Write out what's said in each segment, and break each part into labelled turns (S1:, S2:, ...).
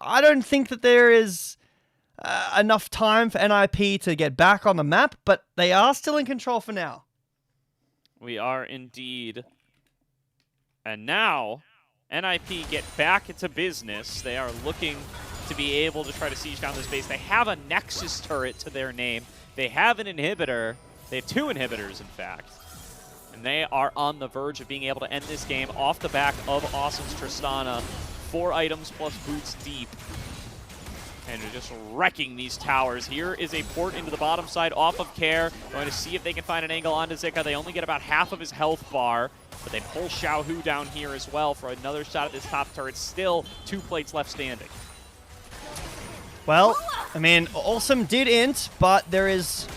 S1: I don't think that there is enough time for NIP to get back on the map, but they are still in control for now.
S2: We are indeed. And now, NIP get back into business. They are looking to be able to try to siege down this base. They have a Nexus turret to their name. They have an inhibitor. They have 2 inhibitors, in fact. And they are on the verge of being able to end this game off the back of Awesome's Tristana. 4 items plus boots deep. And they're just wrecking these towers. Here is a port into the bottom side off of Care. Going to see if they can find an angle onto Zika. They only get about half of his health bar. But they pull Xiaohu down here as well for another shot at this top turret. Still 2 plates left standing.
S1: Well, I mean, Awesome did int, but there is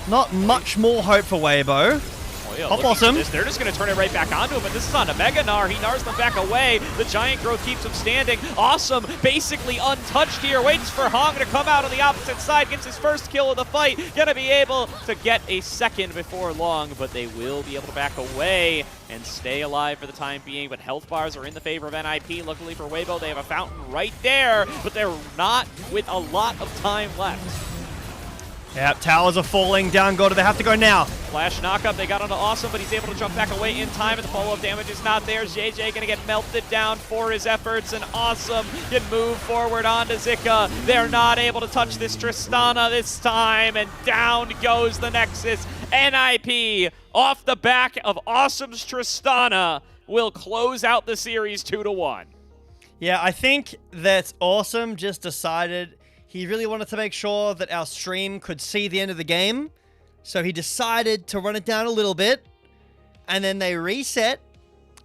S1: not much more hope for Weibo.
S2: Oh, yeah,
S1: Hop Awesome.
S2: They're just going to turn it right back onto him, but this is on a Mega Gnar. He Gnars them back away. The Giant Growth keeps him standing. Awesome, basically untouched here. Waits for Hong to come out on the opposite side. Gets his first kill of the fight. Going to be able to get a second before long, but they will be able to back away and stay alive for the time being. But health bars are in the favor of NIP. Luckily for Weibo, they have a fountain right there, but they're not with a lot of time left.
S1: Yep, towers are falling down. They have to go now.
S2: Flash knockup, they got onto Awesome, but he's able to jump back away in time, and the follow-up damage is not there. JJ going to get melted down for his efforts, and Awesome can move forward onto Zika. They're not able to touch this Tristana this time, and down goes the Nexus. NIP, off the back of Awesome's Tristana, will close out the series 2-1.
S1: Yeah, I think that Awesome just decided he really wanted to make sure that our stream could see the end of the game. So he decided to run it down a little bit. And then they reset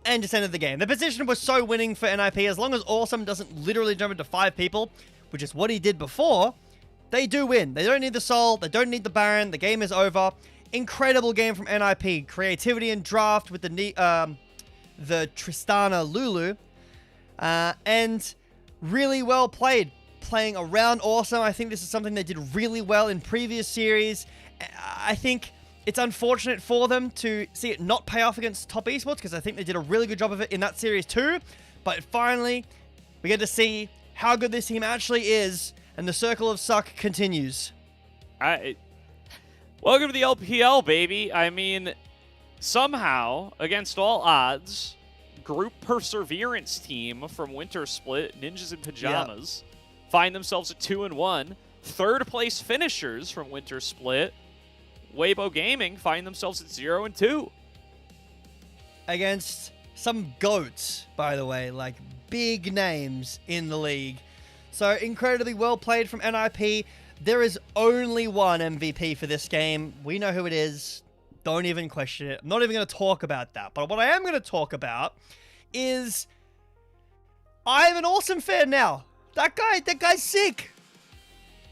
S1: and just ended the game. The position was so winning for NIP. As long as Awesome doesn't literally jump into 5 people, which is what he did before, they do win. They don't need the Soul. They don't need the Baron. The game is over. Incredible game from NIP. Creativity and draft with the Tristana Lulu. And really well played. Playing around Awesome. I think this is something they did really well in previous series. I think it's unfortunate for them to see it not pay off against top esports, because I think they did a really good job of it in that series too. But finally, we get to see how good this team actually is, and the circle of suck continues.
S2: Welcome to the LPL, baby. I mean, somehow, against all odds, Group Perseverance team from Winter Split, Ninjas in Pajamas, find themselves at 2-1. Third place finishers from Winter Split, Weibo Gaming, find themselves at 0-2.
S1: Against some GOATs, by the way, like big names in the league. So incredibly well played from NIP. There is only one MVP for this game. We know who it is. Don't even question it. I'm not even going to talk about that. But what I am going to talk about is I'm an Awesome fan now. That guy's sick.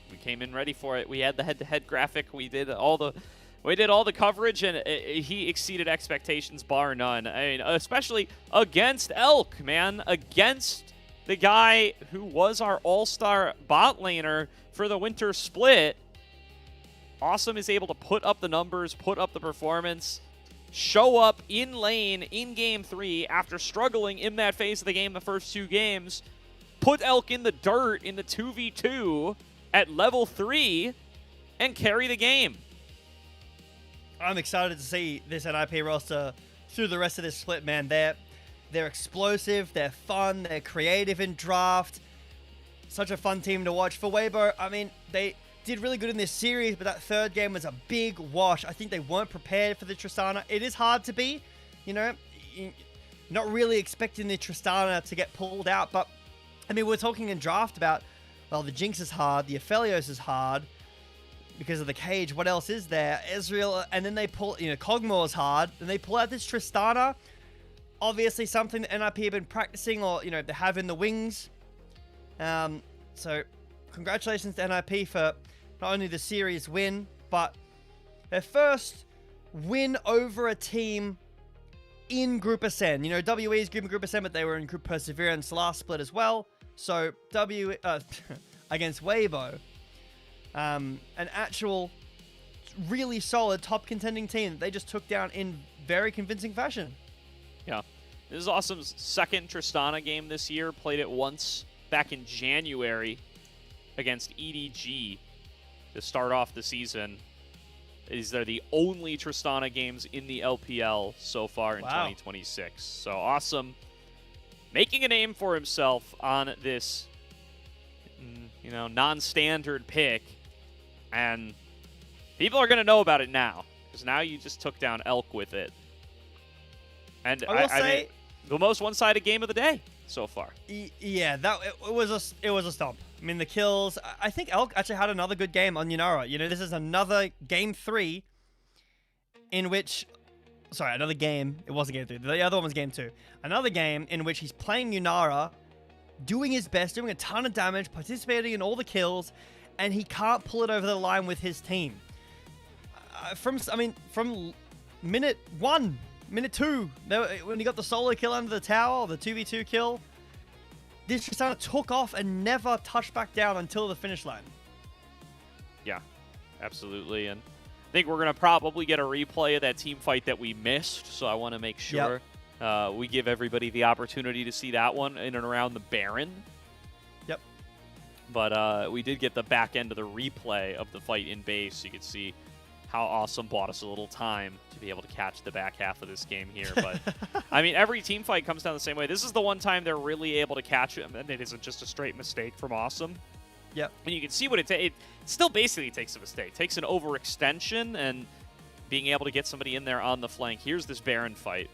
S2: We came in ready for it. We had the head-to-head graphic. We did all the coverage, and he exceeded expectations, bar none. I mean, especially against Elk, man, against the guy who was our all-star bot laner for the Winter Split. Awesome is able to put up the numbers, put up the performance, show up in lane in Game 3 after struggling in that phase of the game the first 2 games. Put Elk in the dirt in the 2v2 at level 3 and carry the game.
S1: I'm excited to see this NIP roster through the rest of this split, man. They're explosive, they're fun, they're creative in draft. Such a fun team to watch. For Weibo, I mean, they did really good in this series, but that third game was a big wash. I think they weren't prepared for the Tristana. It is hard to be, you know, not really expecting the Tristana to get pulled out, but I mean, we're talking in draft about, well, the Jinx is hard, the Aphelios is hard because of the cage. What else is there? Ezreal, and then they pull, you know, Kog'Maw is hard, and they pull out this Tristana. Obviously something that NIP have been practicing, or, you know, they have in the wings. So congratulations to NIP for not only the series win, but their first win over a team in Group Ascend. You know, WE's Group Ascend, but they were in Group Perseverance last split as well. So against Weibo, an actual really solid top contending team that they just took down in very convincing fashion.
S2: Yeah. This is Awesome's second Tristana game this year. Played it once back in January against EDG to start off the season. These are the only Tristana games in the LPL so far in 2026. So Awesome, making a name for himself on this, non-standard pick, and people are going to know about it now because now you just took down Elk with it. And I mean, the most one-sided game of the day so far.
S1: Yeah, it was a stomp. I mean, the kills. I think Elk actually had another good game on Yunara. This is another game 3 in which, sorry, another game. It wasn't game 3. The other one was game 2. Another game in which he's playing Yunara, doing his best, doing a ton of damage, participating in all the kills, and he can't pull it over the line with his team. From minute 1. Minute 2, when he got the solo kill under the tower, the 2v2 kill, this just kind of took off and never touched back down until the finish line.
S2: Yeah, absolutely. And I think we're going to probably get a replay of that team fight that we missed, so I want to make sure we give everybody the opportunity to see that one in and around the Baron.
S1: Yep.
S2: But we did get the back end of the replay of the fight in base, so you could see how Awesome bought us a little time to be able to catch the back half of this game here. But, I mean, every team fight comes down the same way. This is the one time they're really able to catch him, and it isn't just a straight mistake from Awesome.
S1: Yep.
S2: And you can see what it still basically takes a mistake. It takes an overextension and being able to get somebody in there on the flank. Here's this Baron fight.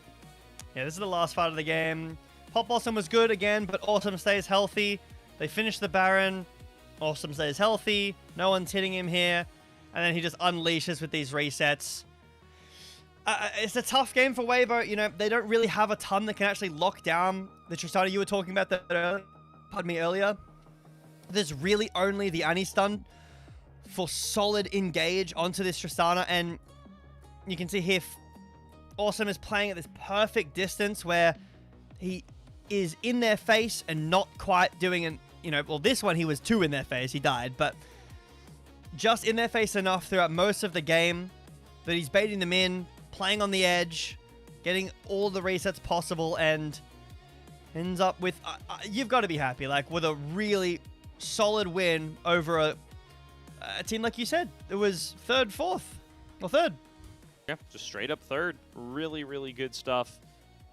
S1: Yeah, this is the last fight of the game. Pop Awesome was good again, but Awesome stays healthy. They finish the Baron. Awesome stays healthy. No one's hitting him here. And then he just unleashes with these resets. It's a tough game for Weibo. They don't really have a ton that can actually lock down the Tristana you were talking about earlier. There's really only the Ani-stun for solid engage onto this Tristana. And you can see here, Awesome is playing at this perfect distance where he is in their face and not quite doing this one he was 2 in their face. He died, but just in their face enough throughout most of the game that he's baiting them in, playing on the edge, getting all the resets possible, and ends up with, you've got to be happy, with a really solid win over a team, like you said. It was third.
S2: Yeah, just straight up third. Really, really good stuff.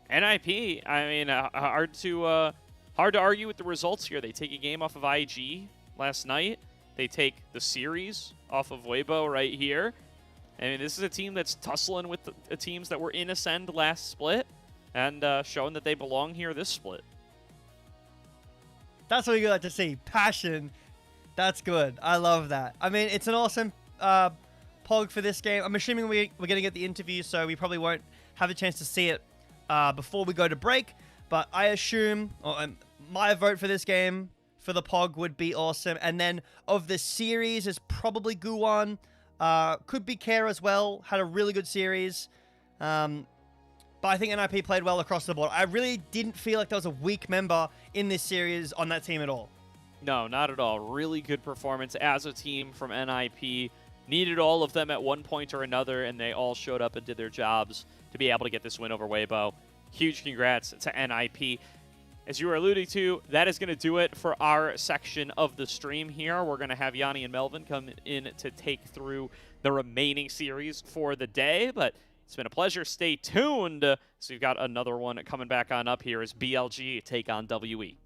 S2: NIP, I mean, hard to argue with the results here. They take a game off of IG last night. They take the series off of Weibo right here. I mean, this is a team that's tussling with the teams that were in Ascend last split and showing that they belong here this split.
S1: That's what you like to see. Passion. That's good. I love that. I mean, it's an awesome pog for this game. I'm assuming we're going to get the interview, so we probably won't have a chance to see it before we go to break. But I assume my vote for this game for the pog would be Awesome. And then of the series is probably Guwon. Could be Care as well. Had a really good series. But I think NIP played well across the board. I really didn't feel like there was a weak member in this series on that team at all.
S2: No, not at all. Really good performance as a team from NIP. Needed all of them at one point or another, and they all showed up and did their jobs to be able to get this win over Weibo. Huge congrats to NIP. As you were alluding to, that is going to do it for our section of the stream here. We're going to have Yanni and Melvin come in to take through the remaining series for the day, but it's been a pleasure. Stay tuned. So we've got another one coming back on up here as BLG take on WE.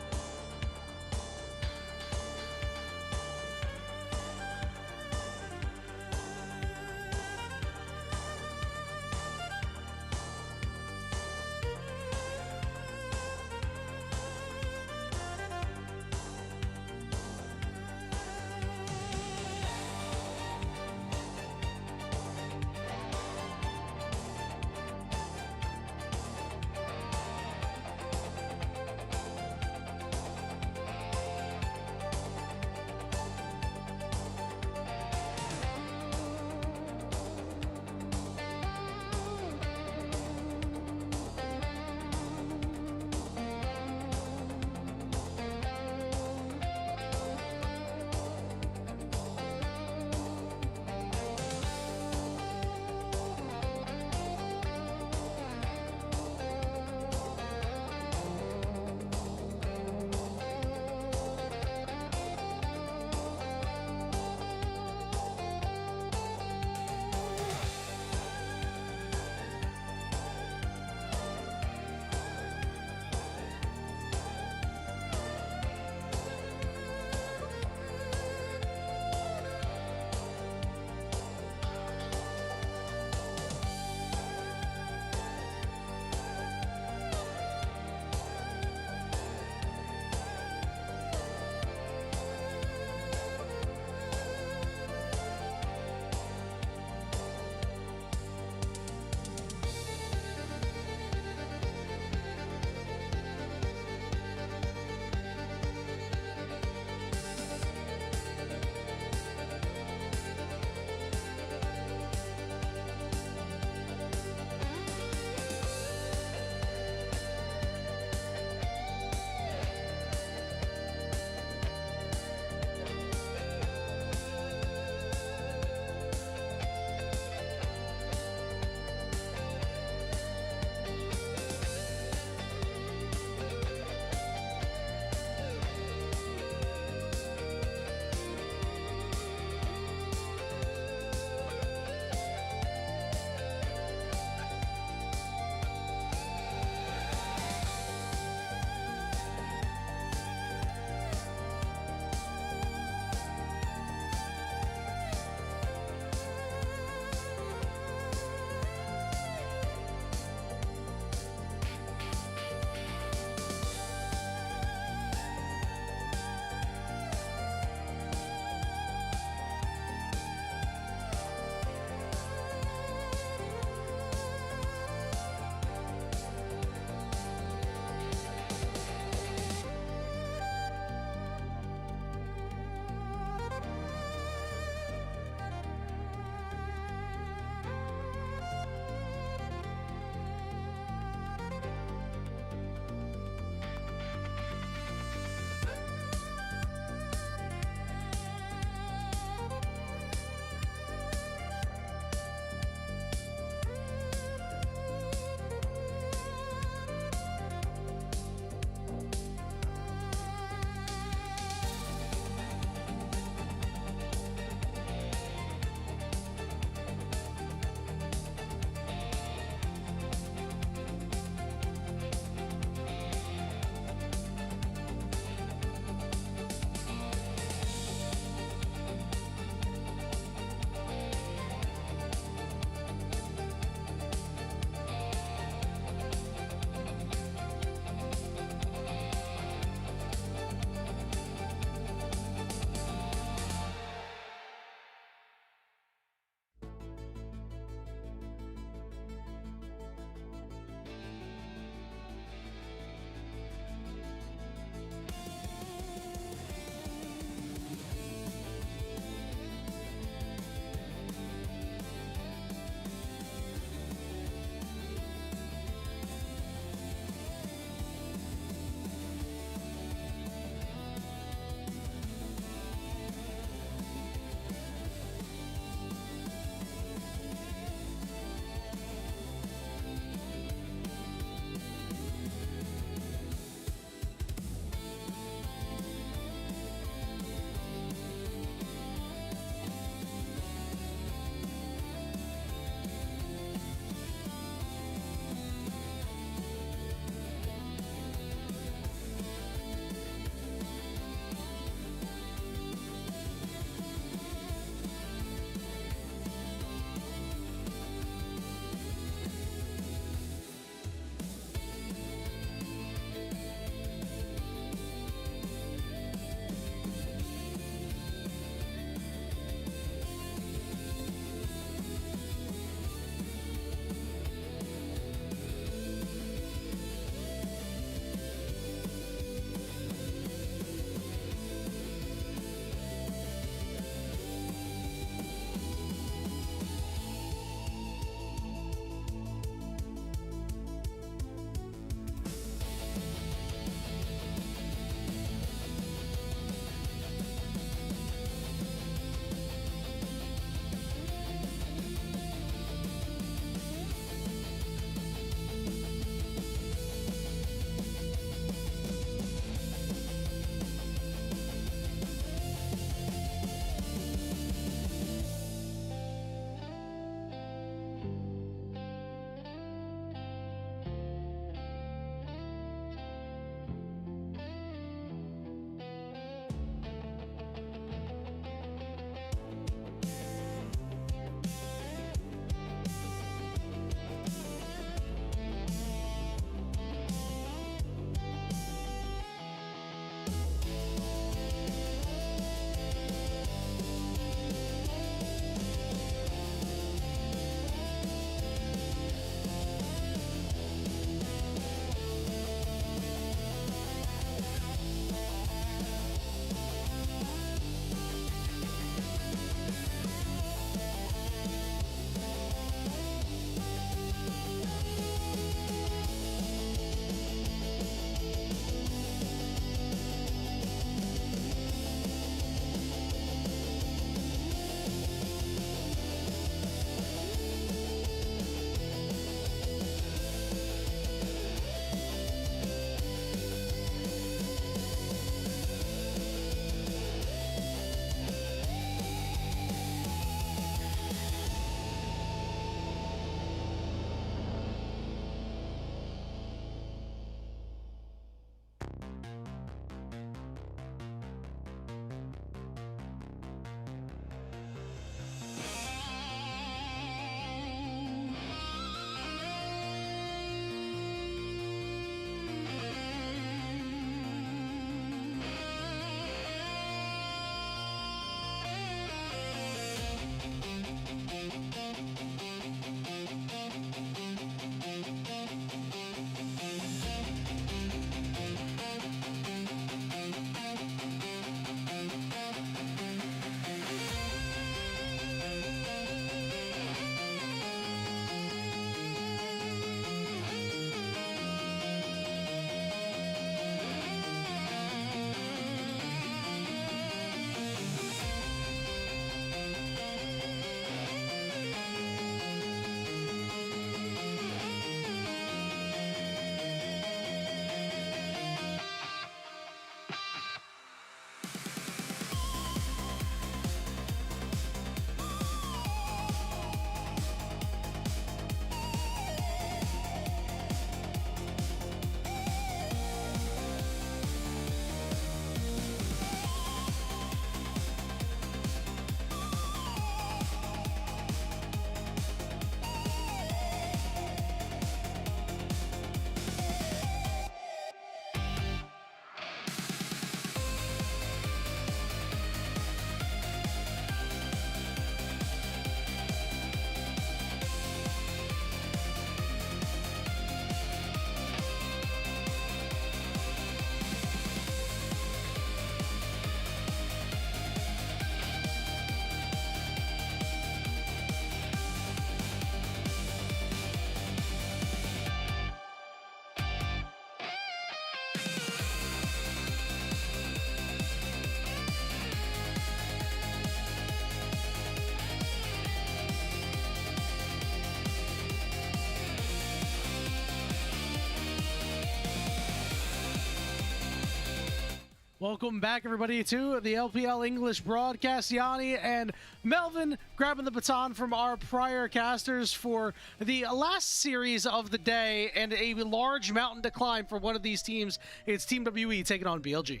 S3: Welcome back, everybody, to the LPL English broadcast. Yanni and Melvin grabbing the baton from our prior casters for the last series of the day, and a large mountain to climb for one of these teams. It's Team WE taking on BLG.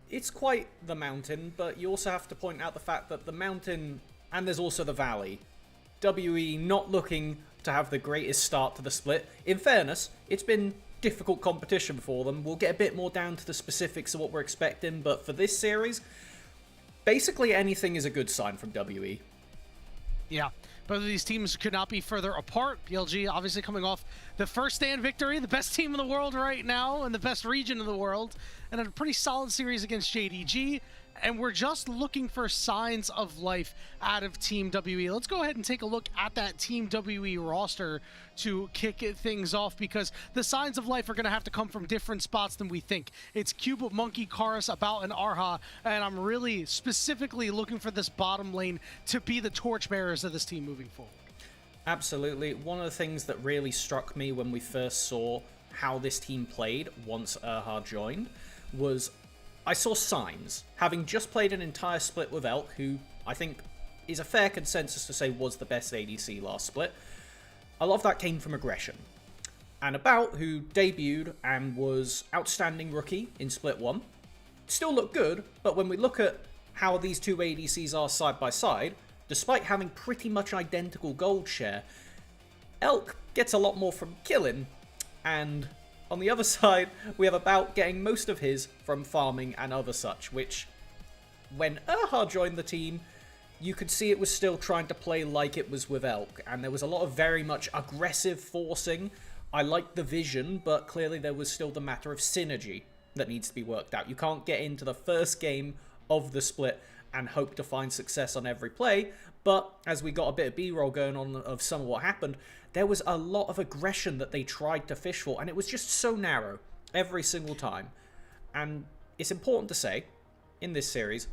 S4: It's quite the mountain, but you also have to point out the fact that the mountain, and there's also the valley. WE not looking to have the greatest start to the split. In fairness, it's been difficult competition for them. We'll get a bit more down to the specifics of what we're expecting, but for this series, basically anything is a good sign from WE.
S3: Yeah, both of these teams could not be further apart. BLG obviously coming off the first stand victory, the best team in the world right now, and the best region in the world, and a pretty solid series against JDG. And we're just looking for signs of life out of Team WE. Let's go ahead and take a look at that Team WE roster to kick things off, because the signs of life are going to have to come from different spots than we think. It's Cube, Monkey, Karis, About, and Arha, and I'm really specifically looking for this bottom lane to be the torchbearers of this team moving forward.
S4: Absolutely. One of the things that really struck me when we first saw how this team played once Arha joined was I saw signs. Having just played an entire split with Elk, who I think is a fair consensus to say was the best ADC last split, a lot of that came from aggression. And About, who debuted and was outstanding rookie in Split 1, still looked good, but when we look at how these two ADCs are side by side, despite having pretty much identical gold share, Elk gets a lot more from killing, and on the other side, we have About getting most of his from farming and other such, which, when Arha joined the team, you could see it was still trying to play like it was with Elk, and there was a lot of very much aggressive forcing. I liked the vision, but clearly there was still the matter of synergy that needs to be worked out. You can't get into the first game of the split and hope to find success on every play, but as we got a bit of B-roll going on of some of what happened, there was a lot of aggression that they tried to fish for, and it was just so narrow every single time. And it's important to say, in this series,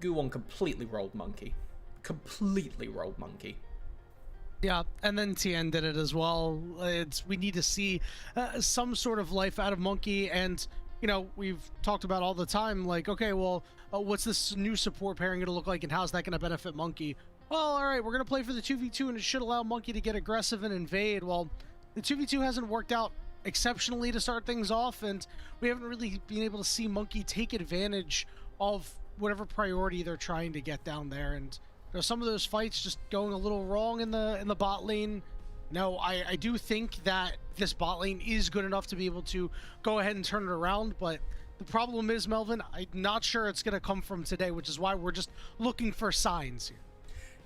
S4: Guwon completely rolled Monkey. Completely rolled Monkey.
S3: Yeah, and then Tien did it as well. We need to see some sort of life out of Monkey, and you know, we've talked about all the time, like, okay, well, what's this new support pairing going to look like, and how's that going to benefit Monkey? Well, all right, we're going to play for the 2v2, and it should allow Monkey to get aggressive and invade. Well, the 2v2 hasn't worked out exceptionally to start things off, and we haven't really been able to see Monkey take advantage of whatever priority they're trying to get down there. And you know, some of those fights just going a little wrong in the bot lane. No, I do think that this bot lane is good enough to be able to go ahead and turn it around, but the problem is, Melvin, I'm not sure it's going to come from today, which is why we're just looking for signs here.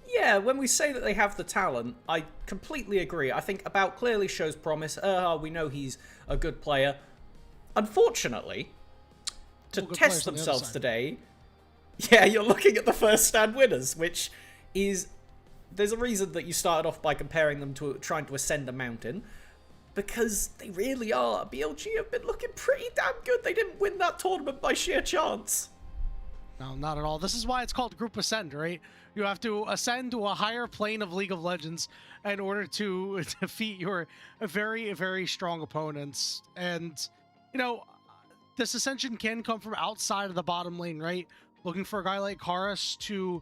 S4: Yeah, when we say that they have the talent, I completely agree. I think About clearly shows promise. We know he's a good player. Unfortunately, to test themselves today, yeah, you're looking at the first stand winners, which is... There's a reason that you started off by comparing them to trying to ascend a mountain, because they really are. BLG have been looking pretty damn good. They didn't win that tournament by sheer chance.
S3: No, not at all. This is why it's called Group Ascend, right? You have to ascend to a higher plane of League of Legends in order to defeat your very, very strong opponents. And, you know, this ascension can come from outside of the bottom lane, right? Looking for a guy like Karis to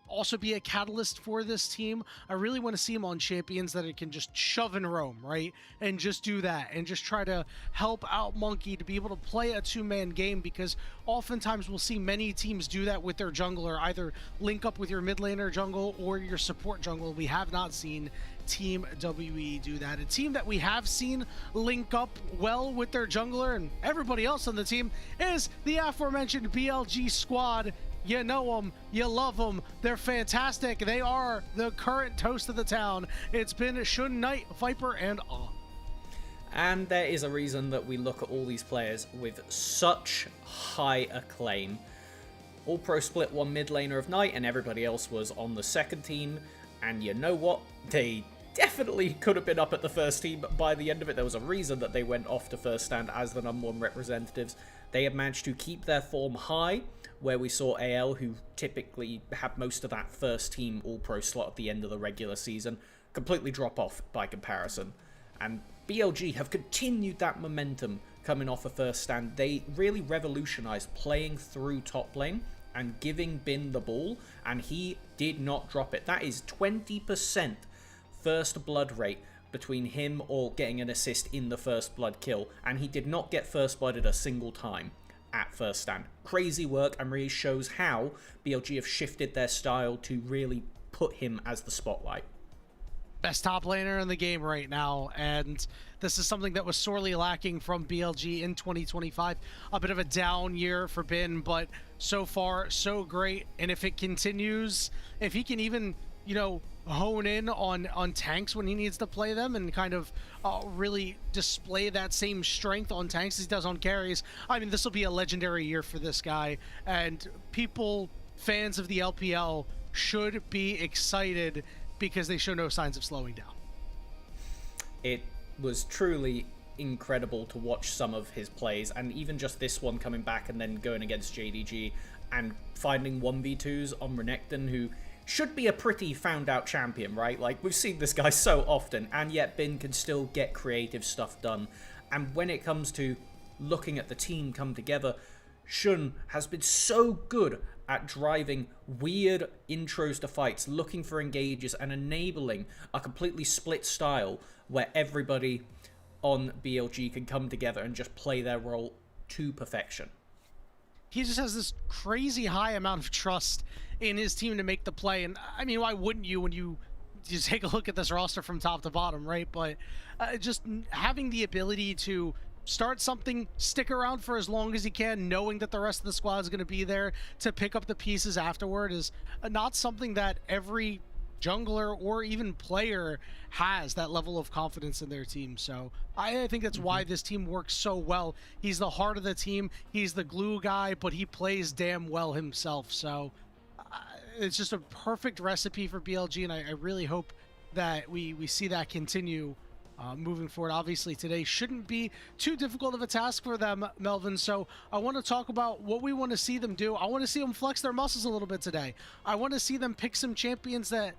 S3: also be a catalyst for this team. I really want to see him on champions that it can just shove and roam, right? And just do that and just try to help out Monkey to be able to play a two-man game, because oftentimes we'll see many teams do that with their jungler, either link up with your mid laner jungle or your support jungle. We have not seen Team WE do that. A team that we have seen link up well with their jungler and everybody else on the team is the aforementioned BLG squad. You know them, you love them, they're fantastic. They are the current toast of the town. It's been Shun, Knight, Viper, and On.
S4: And there is a reason that we look at all these players with such high acclaim. All Pro Split 1 mid laner of Knight, and everybody else was on the second team. And you know what? They definitely could have been up at the first team, but by the end of it, there was a reason that they went off to first stand as the #1 representatives. They have managed to keep their form high, where we saw AL, who typically had most of that first team All-Pro slot at the end of the regular season, completely drop off by comparison. And BLG have continued that momentum coming off a first stand. They really revolutionized playing through top lane and giving Bin the ball, and he did not drop it. That is 20% first blood rate between him or getting an assist in the first blood kill, and he did not get first blooded a single time at first stand. Crazy work, and really shows how BLG have shifted their style to really put him as the spotlight.
S3: Best top laner in the game right now, and this is something that was sorely lacking from BLG in 2025. A bit of a down year for Bin, but so far so great. And if it continues, if he can even, you know, hone in on tanks when he needs to play them and kind of really display that same strength on tanks as he does on carries, I mean, this will be a legendary year for this guy, and people, fans of the LPL, should be excited because they show no signs of slowing down.
S4: It was truly incredible to watch some of his plays, and even just this one coming back and then going against JDG and finding 1v2s on Renekton, who should be a pretty found out champion, right? Like, we've seen this guy so often, and yet Bin can still get creative stuff done. And when it comes to looking at the team come together, Shun has been so good at driving weird intros to fights, looking for engages, and enabling a completely split style where everybody on BLG can come together and just play their role to perfection.
S3: He just has this crazy high amount of trust in his team to make the play, and I mean, why wouldn't you when you take a look at this roster from top to bottom, right? But just having the ability to start something, stick around for as long as he can, knowing that the rest of the squad is going to be there to pick up the pieces afterward, is not something that every jungler or even player has, that level of confidence in their team. So I think that's why this team works so well. He's the heart of the team, he's the glue guy, but he plays damn well himself. So it's just a perfect recipe for BLG, and I really hope that we see that continue moving forward. Obviously, today shouldn't be too difficult of a task for them, Melvin. So I want to talk about what we want to see them do. I want to see them flex their muscles a little bit today. I want to see them pick some champions that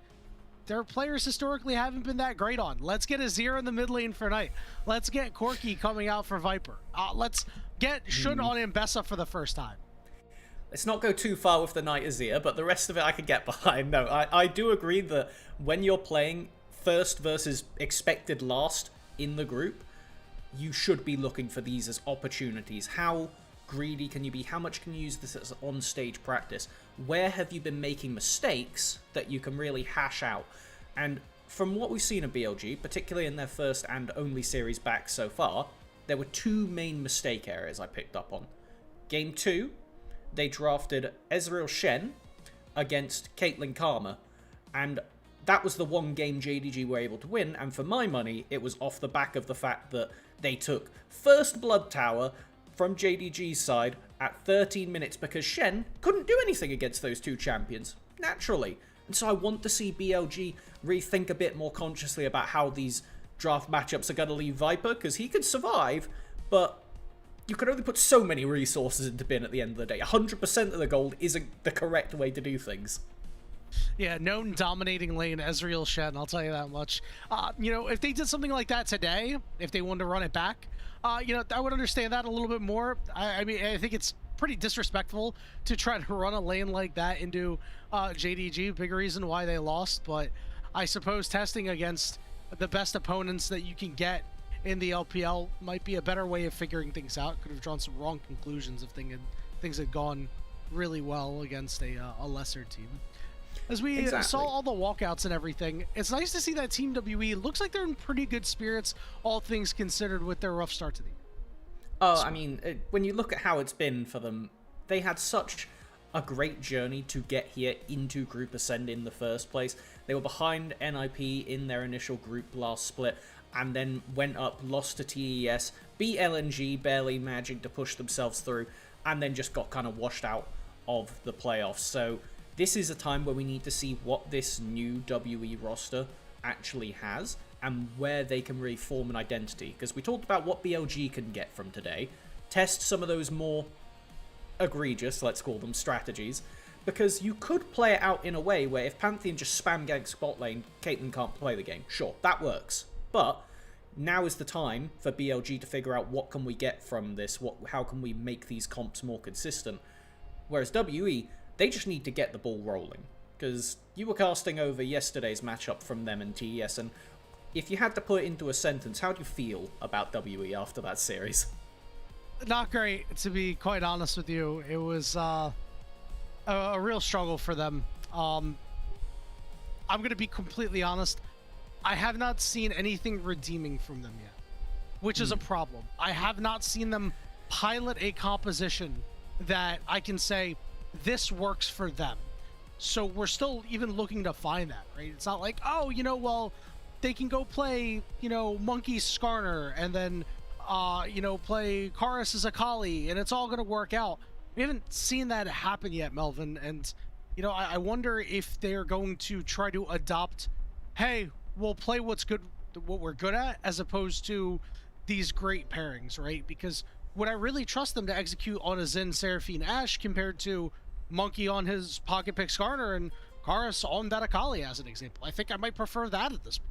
S3: their players historically haven't been that great on. Let's get Azir in the mid lane for Knight. Let's get Corki coming out for Viper. Let's get Shun on Ambessa for the first time.
S4: Let's not go too far with the Knight Azir, but the rest of it I could get behind. No, I do agree that when you're playing first versus expected last in the group, you should be looking for these as opportunities. How greedy can you be? How much can you use this as on-stage practice? Where have you been making mistakes that you can really hash out? And from what we've seen of BLG, particularly in their first and only series back so far, there were two main mistake areas I picked up on. Game 2, they drafted Ezreal Shen against Caitlyn Karma, and that was the one game JDG were able to win, and for my money, it was off the back of the fact that they took First Blood Tower from JDG's side at 13 minutes because Shen couldn't do anything against those two champions, naturally. And so I want to see BLG rethink a bit more consciously about how these draft matchups are going to leave Viper, because he could survive, but you can only put so many resources into Bin at the end of the day. 100% of the gold isn't the correct way to do things.
S3: Yeah, no dominating lane Ezreal Shen, I'll tell you that much. You know, if they did something like that today, if they wanted to run it back, you know, I would understand that a little bit more. I mean, I think it's pretty disrespectful to try to run a lane like that into JDG. Big reason why they lost, but I suppose testing against the best opponents that you can get in the LPL might be a better way of figuring things out. Could have drawn some wrong conclusions if things had gone really well against a lesser team. As we saw all the walkouts and everything, it's nice to see that Team WE looks like they're in pretty good spirits, all things considered, with their rough start to the year.
S4: Oh, I mean, when you look at how it's been for them, they had such a great journey to get here into Group Ascend in the first place. They were behind NIP in their initial group last split, and then went up, lost to TES, beat LNG, barely managing to push themselves through, and then just got kind of washed out of the playoffs. So this is a time where we need to see what this new WE roster actually has and where they can really form an identity. Because we talked about what BLG can get from today. Test some of those more egregious, let's call them, strategies. Because you could play it out in a way where if Pantheon just spam ganks bot lane, Caitlyn can't play the game. Sure, that works. But now is the time for BLG to figure out what can we get from this, how can we make these comps more consistent. Whereas WE, they just need to get the ball rolling. Because you were casting over yesterday's matchup from them and TES, and if you had to put it into a sentence, how do you feel about WE after that series?
S3: Not great, to be quite honest with you. It was a real struggle for them. I'm going to be completely honest. I have not seen anything redeeming from them yet, which is a problem. I have not seen them pilot a composition that I can say, this works for them. So we're still even looking to find that, right? It's not like, oh, well, they can go play, Monkey Skarner and then, play Karis as Akali, and it's all going to work out. We haven't seen that happen yet, Melvin. And, I wonder if they're going to try to adopt, hey, we'll play what we're good at, as opposed to these great pairings, right? Because would I really trust them to execute on a Zen Seraphine Ashe compared to Monkey on his Pocket Pick Skarner and Karis on that Akali, as an example? I think I might prefer that at this point.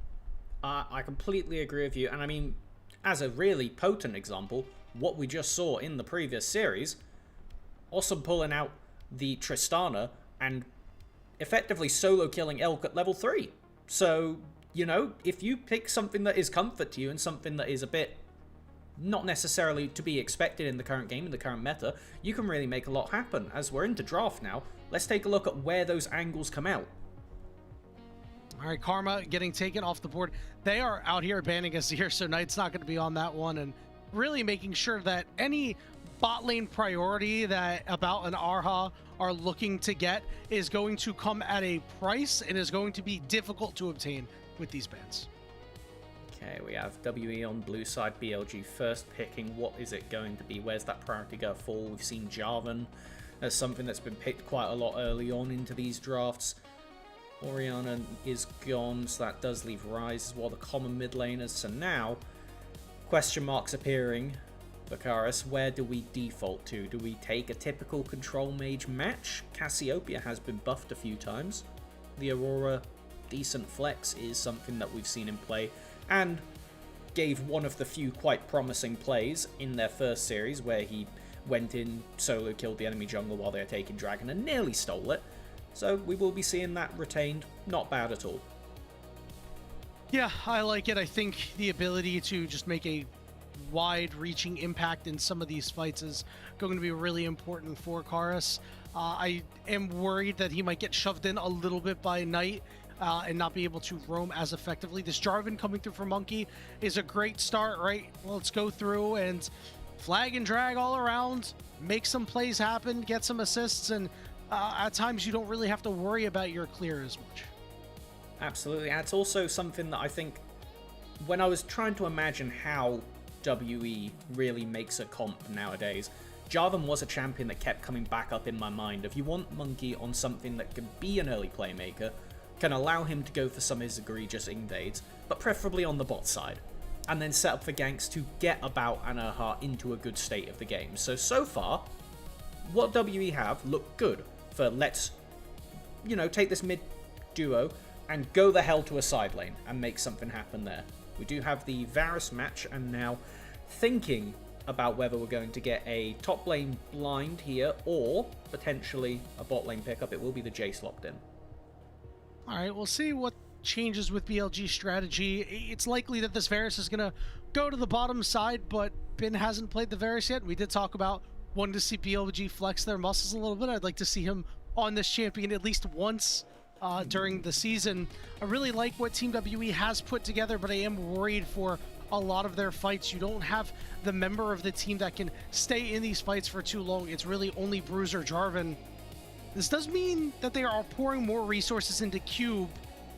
S4: I completely agree with you, and I mean, as a really potent example, what we just saw in the previous series, Awesome pulling out the Tristana and effectively solo killing Elk at level 3. So, if you pick something that is comfort to you and something that is a bit not necessarily to be expected in the current game, in the current meta, you can really make a lot happen. As we're into draft now, let's take a look at where those angles come out.
S3: All right, Karma getting taken off the board. They are out here banning Azir, so Knight's not going to be on that one, and really making sure that any bot lane priority that About and Arha are looking to get is going to come at a price and is going to be difficult to obtain with these bans.
S4: Okay, we have WE on blue side, BLG first picking. What is it going to be? Where's that priority going to fall? We've seen Jarvan as something that's been picked quite a lot early on into these drafts. Orianna is gone, so that does leave Ryze as well, the common mid laners. So now, question marks appearing. Bakaris, where do we default to? Do we take a typical control mage match? Cassiopeia has been buffed a few times. The Aurora decent flex is something that we've seen in play, and gave one of the few quite promising plays in their first series where he went in, solo killed the enemy jungle while they were taking Dragon and nearly stole it. So we will be seeing that retained. Not bad at all.
S3: Yeah, I like it. I think the ability to just make a wide-reaching impact in some of these fights is going to be really important for Karis. I am worried that he might get shoved in a little bit by Knight and not be able to roam as effectively. This Jarvan coming through for Monkey is a great start, right? Well, let's go through and flag and drag all around, make some plays happen, get some assists, and at times you don't really have to worry about your clear as much.
S4: Absolutely, and it's also something that I think, when I was trying to imagine how WE really makes a comp nowadays, Jarvan was a champion that kept coming back up in my mind. If you want Monkey on something that can be an early playmaker, can allow him to go for some of his egregious invades, but preferably on the bot side, and then set up for ganks to get About and Erha into a good state of the game. So far, what WE have looked good for let's, take this mid duo and go the hell to a side lane and make something happen there. We do have the Varus match, and now thinking about whether we're going to get a top lane blind here or potentially a bot lane pickup. It will be the Jace locked in.
S3: All right, we'll see what changes with BLG strategy. It's likely that this Varus is going to go to the bottom side, but Bin hasn't played the Varus yet. We did talk about wanting to see BLG flex their muscles a little bit. I'd like to see him on this champion at least once during the season. I really like what Team WE has put together, but I am worried for a lot of their fights. You don't have the member of the team that can stay in these fights for too long. It's really only Bruiser Jarvan. This does mean that they are pouring more resources into Cube,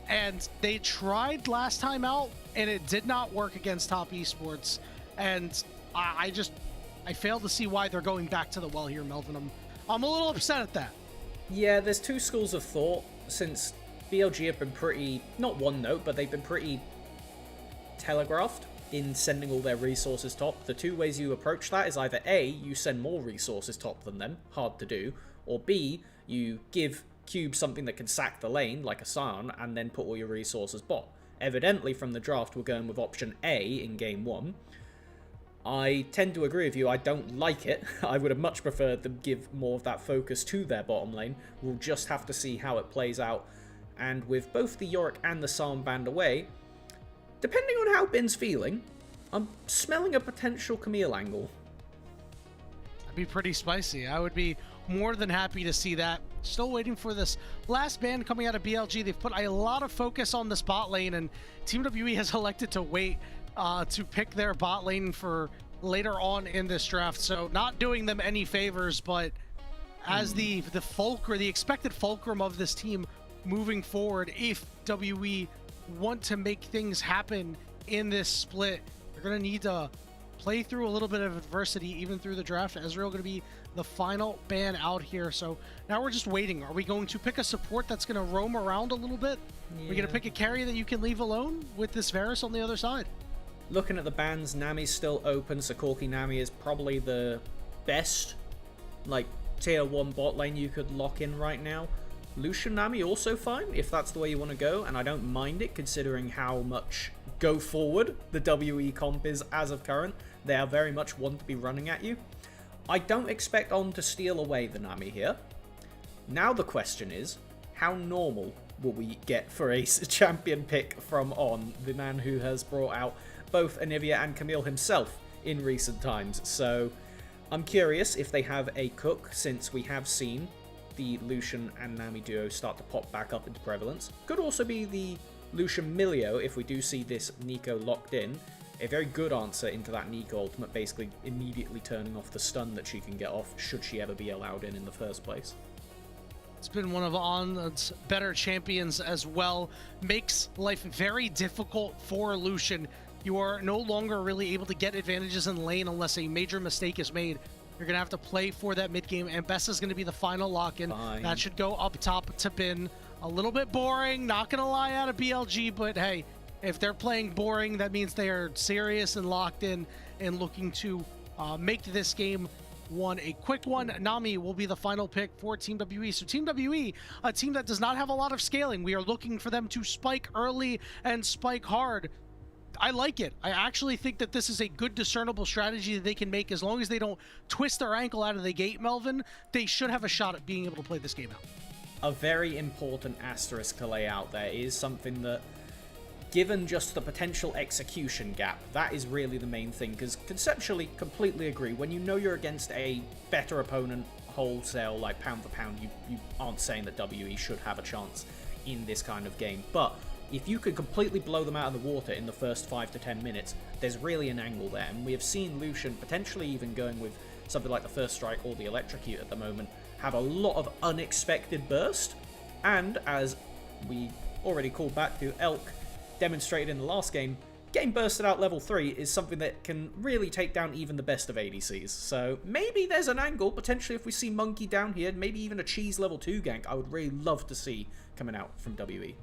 S3: and they tried last time out, and it did not work against Top Esports. And I fail to see why they're going back to the well here, Melvin. I'm a little upset at that.
S4: Yeah, there's two schools of thought, since BLG have been pretty, not one note, but they've been pretty telegraphed in sending all their resources top. The two ways you approach that is either A, you send more resources top than them, hard to do, or B, you give Cube something that can sack the lane, like a Scion, and then put all your resources bot. evidently from the draft we're going with option A in game 1. I tend to agree with you. I don't like it. I would have much preferred them give more of that focus to their bottom lane. We'll just have to see how it plays out. And with both the Yorick and the Psalm banned away, depending on how Bin's feeling, I'm smelling a potential Camille angle.
S3: That'd be pretty spicy. I would be more than happy to see that. Still waiting for this last ban coming out of BLG. They've put a lot of focus on this bot lane, and Team WE has elected to wait to pick their bot lane for later on in this draft. So not doing them any favors, but as the expected fulcrum of this team moving forward, if WE want to make things happen in this split, they're going to need to play through a little bit of adversity even through the draft. Ezreal going to be the final ban out here. So now we're just waiting. Are we going to pick a support that's going to roam around a little bit? Yeah. Are we going to pick a carry that you can leave alone with this Varus on the other side?
S4: Looking at the bans, Nami's still open, so Corki Nami is probably the best, like, tier 1 bot lane you could lock in right now. Lucian Nami also fine, if that's the way you want to go, and I don't mind it considering how much go forward the WE comp is as of current. They are very much one to be running at you. I don't expect On to steal away the Nami here. Now the question is, how normal will we get for a champion pick from On, the man who has brought out both Anivia and Camille himself in recent times? So I'm curious if they have a cook, since we have seen the Lucian and Nami duo start to pop back up into prevalence. Could also be the Lucian Milio if we do see this Nico locked in. A very good answer into that Nico ultimate, basically immediately turning off the stun that she can get off should she ever be allowed in the first place.
S3: It's been one of On's better champions as well. Makes life very difficult for Lucian. You are no longer really able to get advantages in lane unless a major mistake is made. You're going to have to play for that mid game, and Bessa is going to be the final lock-in. That should go up top to Bin. A little bit boring, not going to lie, out of BLG, but hey, if they're playing boring, that means they are serious and locked in and looking to make this game a quick one. Nami will be the final pick for Team WE. So Team WE, a team that does not have a lot of scaling. We are looking for them to spike early and spike hard. I like it. I actually think that this is a good discernible strategy that they can make. As long as they don't twist their ankle out of the gate, Melvin, they should have a shot at being able to play this game out.
S4: A very important asterisk to lay out there is something that, given just the potential execution gap, that is really the main thing, because conceptually, completely agree. When you know you're against a better opponent wholesale, like pound for pound, you aren't saying that WE should have a chance in this kind of game. But if you could completely blow them out of the water in the first 5 to 10 minutes, there's really an angle there. And we have seen Lucian, potentially even going with something like the First Strike or the Electrocute at the moment, have a lot of unexpected burst. And as we already called back to, Elk demonstrated in the last game, getting bursted out level 3 is something that can really take down even the best of ADCs. So maybe there's an angle, potentially if we see Monkey down here, maybe even a Cheese level 2 gank, I would really love to see coming out from WE.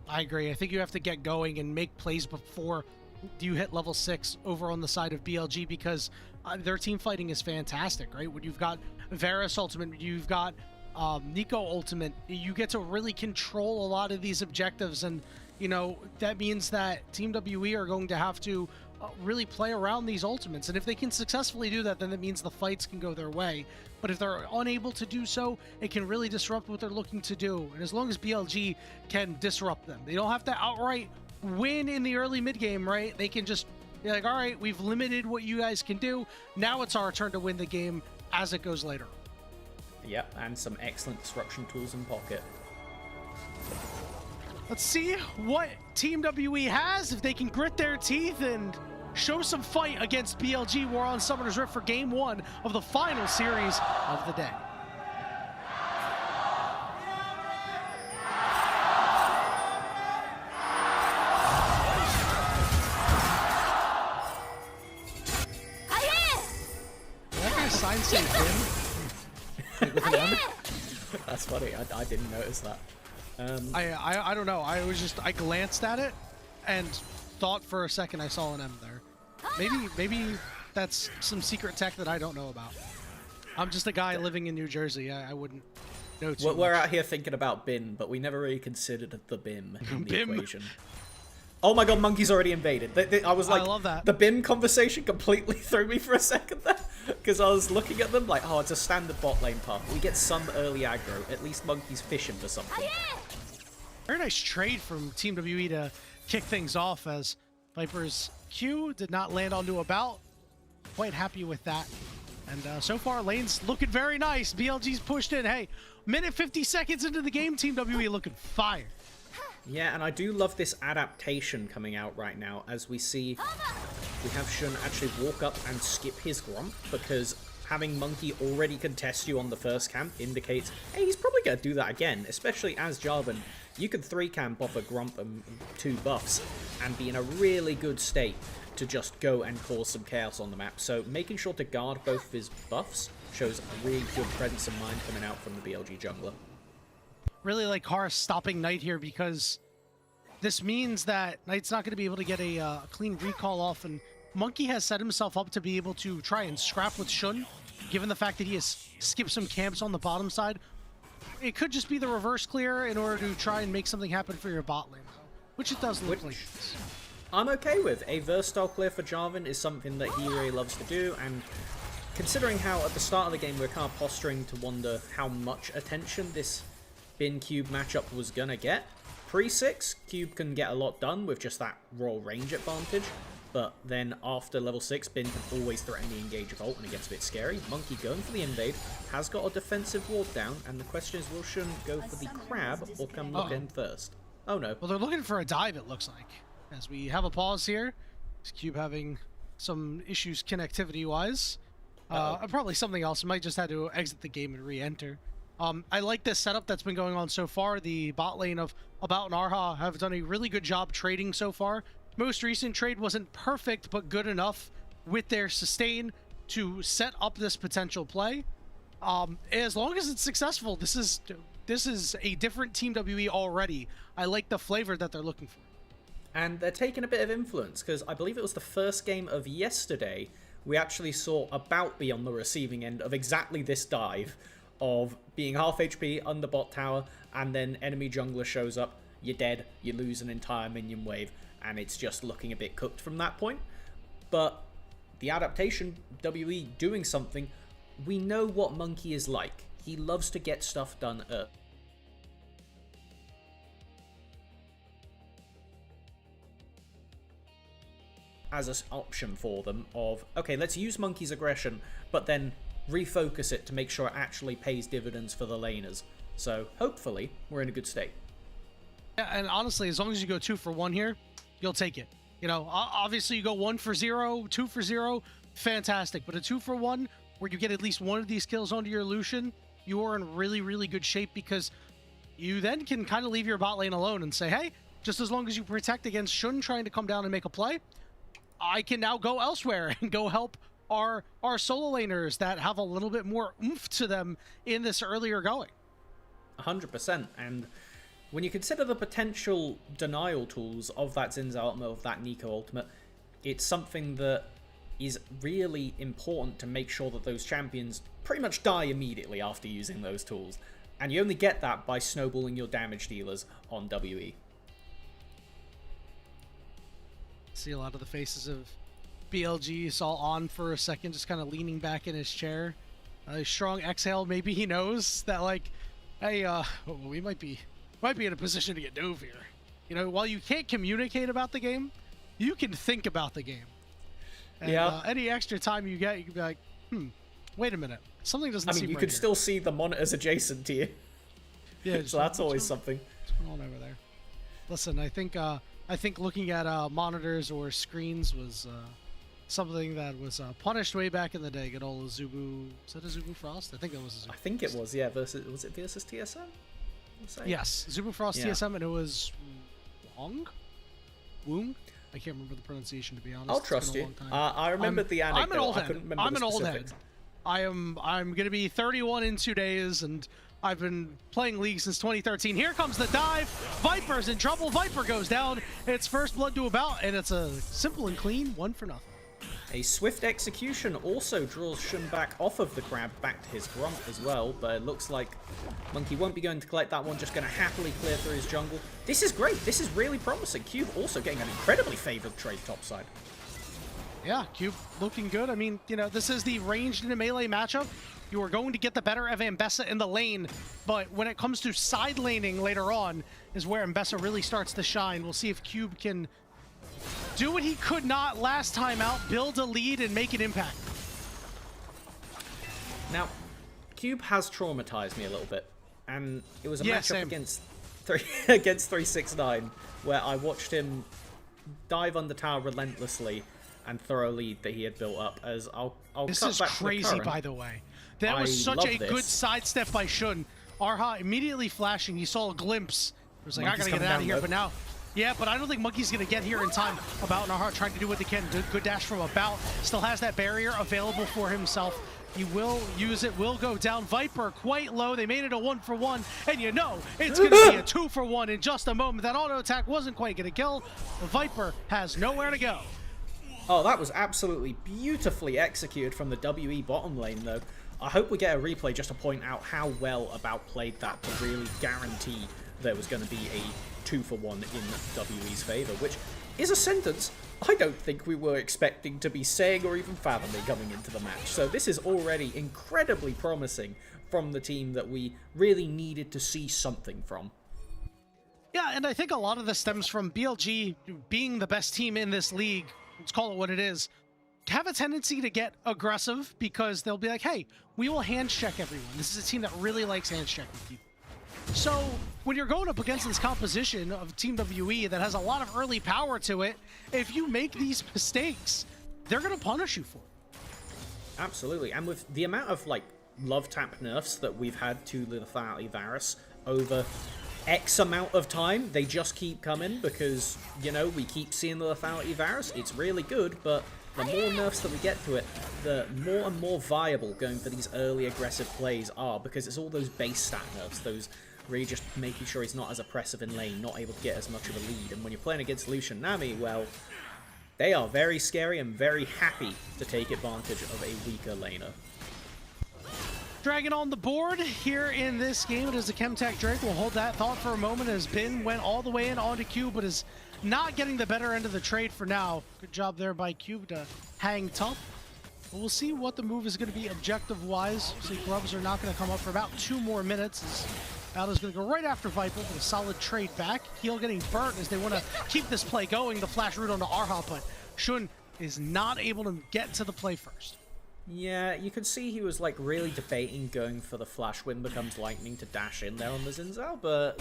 S3: I agree. I think you have to get going and make plays before you hit level 6 over on the side of BLG, because their team fighting is fantastic, right? When you've got Varus ultimate, you've got Nico ultimate, you get to really control a lot of these objectives, and you know that means that Team WE are going to have to really play around these ultimates, and if they can successfully do that, then that means the fights can go their way. But if they're unable to do so, it can really disrupt what they're looking to do. And as long as BLG can disrupt them, they don't have to outright win in the early mid game, right? They can just be like, all right, we've limited what you guys can do. Now it's our turn to win the game as it goes later.
S4: Yep, and some excellent disruption tools in pocket.
S3: Let's see what Team WE has, if they can grit their teeth and show some fight against BLG. We're on Summoner's Rift for Game 1 of the final series of the day. That guy sign saved him.
S4: That's funny, I didn't notice that.
S3: I don't know. I glanced at it and thought for a second I saw an M there. Maybe that's some secret tech that I don't know about. I'm just a guy living in New Jersey. I wouldn't know too much.
S4: We're out here thinking about Bin, but we never really considered the BIM in the equation. Oh my god, Monkey's already invaded. I was like,
S3: I love that.
S4: The BIM conversation completely threw me for a second there. Because I was looking at them like, oh, it's a standard bot lane path. We get some early aggro. At least Monkey's fishing for something.
S3: Very nice trade from Team WE to kick things off, as Viper's Q did not land onto a bout. Quite happy with that. And so far, lane's looking very nice. BLG's pushed in. Hey, minute 50 seconds into the game, Team WE looking fire.
S4: Yeah, and I do love this adaptation coming out right now, as we see we have Shun actually walk up and skip his Grump, because having Monkey already contest you on the first camp indicates, hey, he's probably going to do that again, especially as Jarvan. You can 3-camp off a Grump and 2 buffs and be in a really good state to just go and cause some chaos on the map. So making sure to guard both of his buffs shows a really good presence of mind coming out from the BLG jungler.
S3: Really like Kara stopping Knight here, because this means that Knight's not going to be able to get a clean recall off, and Monkey has set himself up to be able to try and scrap with Shun, given the fact that he has skipped some camps on the bottom side. It could just be the reverse clear in order to try and make something happen for your bot lane, which it does look like.
S4: I'm okay with. A versatile clear for Jarvan is something that he really loves to do, and considering how at the start of the game we're kind of posturing to wonder how much attention this Bin Cube matchup was gonna get, pre-6, Cube can get a lot done with just that raw range advantage, but then after level 6, Bin can always threaten the engage ult, and it gets a bit scary. Monkey going for the invade, has got a defensive ward down, and the question is, will Shun go for the crab or come look in first? Oh no.
S3: Well, they're looking for a dive, it looks like. As we have a pause here, is Cube having some issues connectivity-wise. Probably something else. Might just have to exit the game and re-enter. I like this setup that's been going on so far. The bot lane of About and Arha have done a really good job trading so far. Most recent trade wasn't perfect, but good enough with their sustain to set up this potential play. As long as it's successful, this is a different Team WE already. I like the flavor that they're looking for.
S4: And they're taking a bit of influence, because I believe it was the first game of yesterday we actually saw About be on the receiving end of exactly this dive, of being half HP under bot tower, and then enemy jungler shows up, you're dead, you lose an entire minion wave, and it's just looking a bit cooked from that point. But the adaptation, WE doing something, we know what Monkey is like. He loves to get stuff done early. As an option for them of, okay, let's use Monkey's aggression, but then refocus it to make sure it actually pays dividends for the laners. So hopefully we're in a good state.
S3: Yeah, and honestly, as long as you go 2 for 1 here, you'll take it. You know, obviously you go 1 for 0, 2 for 0, fantastic. But a 2 for 1, where you get at least one of these kills onto your Lucian, you are in really, really good shape, because you then can kind of leave your bot lane alone and say, hey, just as long as you protect against Shun trying to come down and make a play, I can now go elsewhere and go help our solo laners that have a little bit more oomph to them in this earlier going.
S4: 100%. And when you consider the potential denial tools of that Zinza ultimate, of that Nico ultimate, it's something that is really important to make sure that those champions pretty much die immediately after using those tools. And you only get that by snowballing your damage dealers on WE.
S3: See a lot of the faces of BLG saw on for a second, just kind of leaning back in his chair. A strong exhale. Maybe he knows that, like, hey, we might be in a position to get dove here. You know, while you can't communicate about the game, you can think about the game. And,
S4: yeah.
S3: Any extra time you get, you can be like, wait a minute, something doesn't seem right.
S4: You can still see the monitors adjacent to you.
S3: Yeah.
S4: So that's always something.
S3: What's going on over there? Listen, I think looking at monitors or screens was something that was punished way back in the day. Good old Zubu. Was that a Zubu Frost? I think it was a Zubu
S4: I think
S3: Frost.
S4: it was, yeah. Was it versus TSM?
S3: Yes, Zubu Frost,
S4: Yeah.
S3: TSM, and it was Woong? I can't remember the pronunciation, to be honest.
S4: I'll trust you. I remember the anecdote.
S3: I'm an old
S4: I
S3: head.
S4: couldn't remember
S3: I'm
S4: the
S3: an old head.
S4: specifics.
S3: I'm gonna be 31 in 2 days, and I've been playing League since 2013. Here comes the dive. Viper's in trouble. Viper goes down. It's first blood to About, and it's a simple and clean 1 for nothing.
S4: A swift execution also draws Shun back off of the crab, back to his grump as well, but it looks like Monkey won't be going to collect that one, just going to happily clear through his jungle. This is great, this is really promising. Cube also getting an incredibly favored trade topside.
S3: Yeah, Cube looking good. I mean, you know, this is the ranged in a melee matchup. You are going to get the better of Ambessa in the lane, but when it comes to side laning later on is where Ambessa really starts to shine. We'll see if Cube can do what he could not last time out, build a lead and make an impact.
S4: Now, Cube has traumatized me a little bit, and it was a matchup
S3: same.
S4: against 369 where I watched him dive under tower relentlessly and throw a lead that he had built up. As I'll
S3: This
S4: cut
S3: is
S4: back to the
S3: crazy,
S4: current.
S3: by the way. That was
S4: I
S3: such
S4: love
S3: a
S4: this.
S3: good sidestep by Shun. Arha immediately flashing. He saw a glimpse. He was like,
S4: Monkey's
S3: I gotta get
S4: coming
S3: out of
S4: down,
S3: here.
S4: though.
S3: But now, yeah, but I don't think Monkey's gonna get here in time. About and Arha trying to do what they can. Good dash from About. Still has that barrier available for himself. He will use it, will go down. Viper quite low. They made it a 1-for-1. And you know, it's gonna be a 2-for-1 in just a moment. That auto attack wasn't quite gonna kill. The Viper has nowhere to go.
S4: Oh, that was absolutely beautifully executed from the WE bottom lane, though. I hope we get a replay just to point out how well About played that to really guarantee there was going to be a 2-for-1 in WE's favor, which is a sentence I don't think we were expecting to be saying or even fathoming coming into the match. So this is already incredibly promising from the team that we really needed to see something from.
S3: Yeah, and I think a lot of this stems from BLG being the best team in this league. Let's call it what it is. Have a tendency to get aggressive because they'll be like, hey, we will hand check everyone. This is a team that really likes hand checking people. So when you're going up against this composition of Team WE that has a lot of early power to it, if you make these mistakes, they're going to punish you for it.
S4: Absolutely, and with the amount of like love tap nerfs that we've had to the Lethality Varus over X amount of time, they just keep coming because, you know, we keep seeing the Lethality Varus. It's really good, but the more nerfs that we get to it, the more and more viable going for these early aggressive plays are, because it's all those base stat nerfs, those really just making sure he's not as oppressive in lane, not able to get as much of a lead. And when you're playing against Lucian Nami, well, they are very scary and very happy to take advantage of a weaker laner.
S3: Dragon on the board here in this game. It is the Chemtech Drake. We'll hold that thought for a moment as Bin went all the way in onto Cube, but is not getting the better end of the trade for now. Good job there by Cube to hang tough. But we'll see what the move is going to be objective-wise. See, Grubs are not going to come up for about 2 more minutes. As Battle's going to go right after Viper with a solid trade back. Heal getting burnt as they want to keep this play going. The flash root onto Arha, but Shun is not able to get to the play first.
S4: Yeah, you could see he was like really debating going for the flash wind becomes lightning to dash in there on the Zinzao, but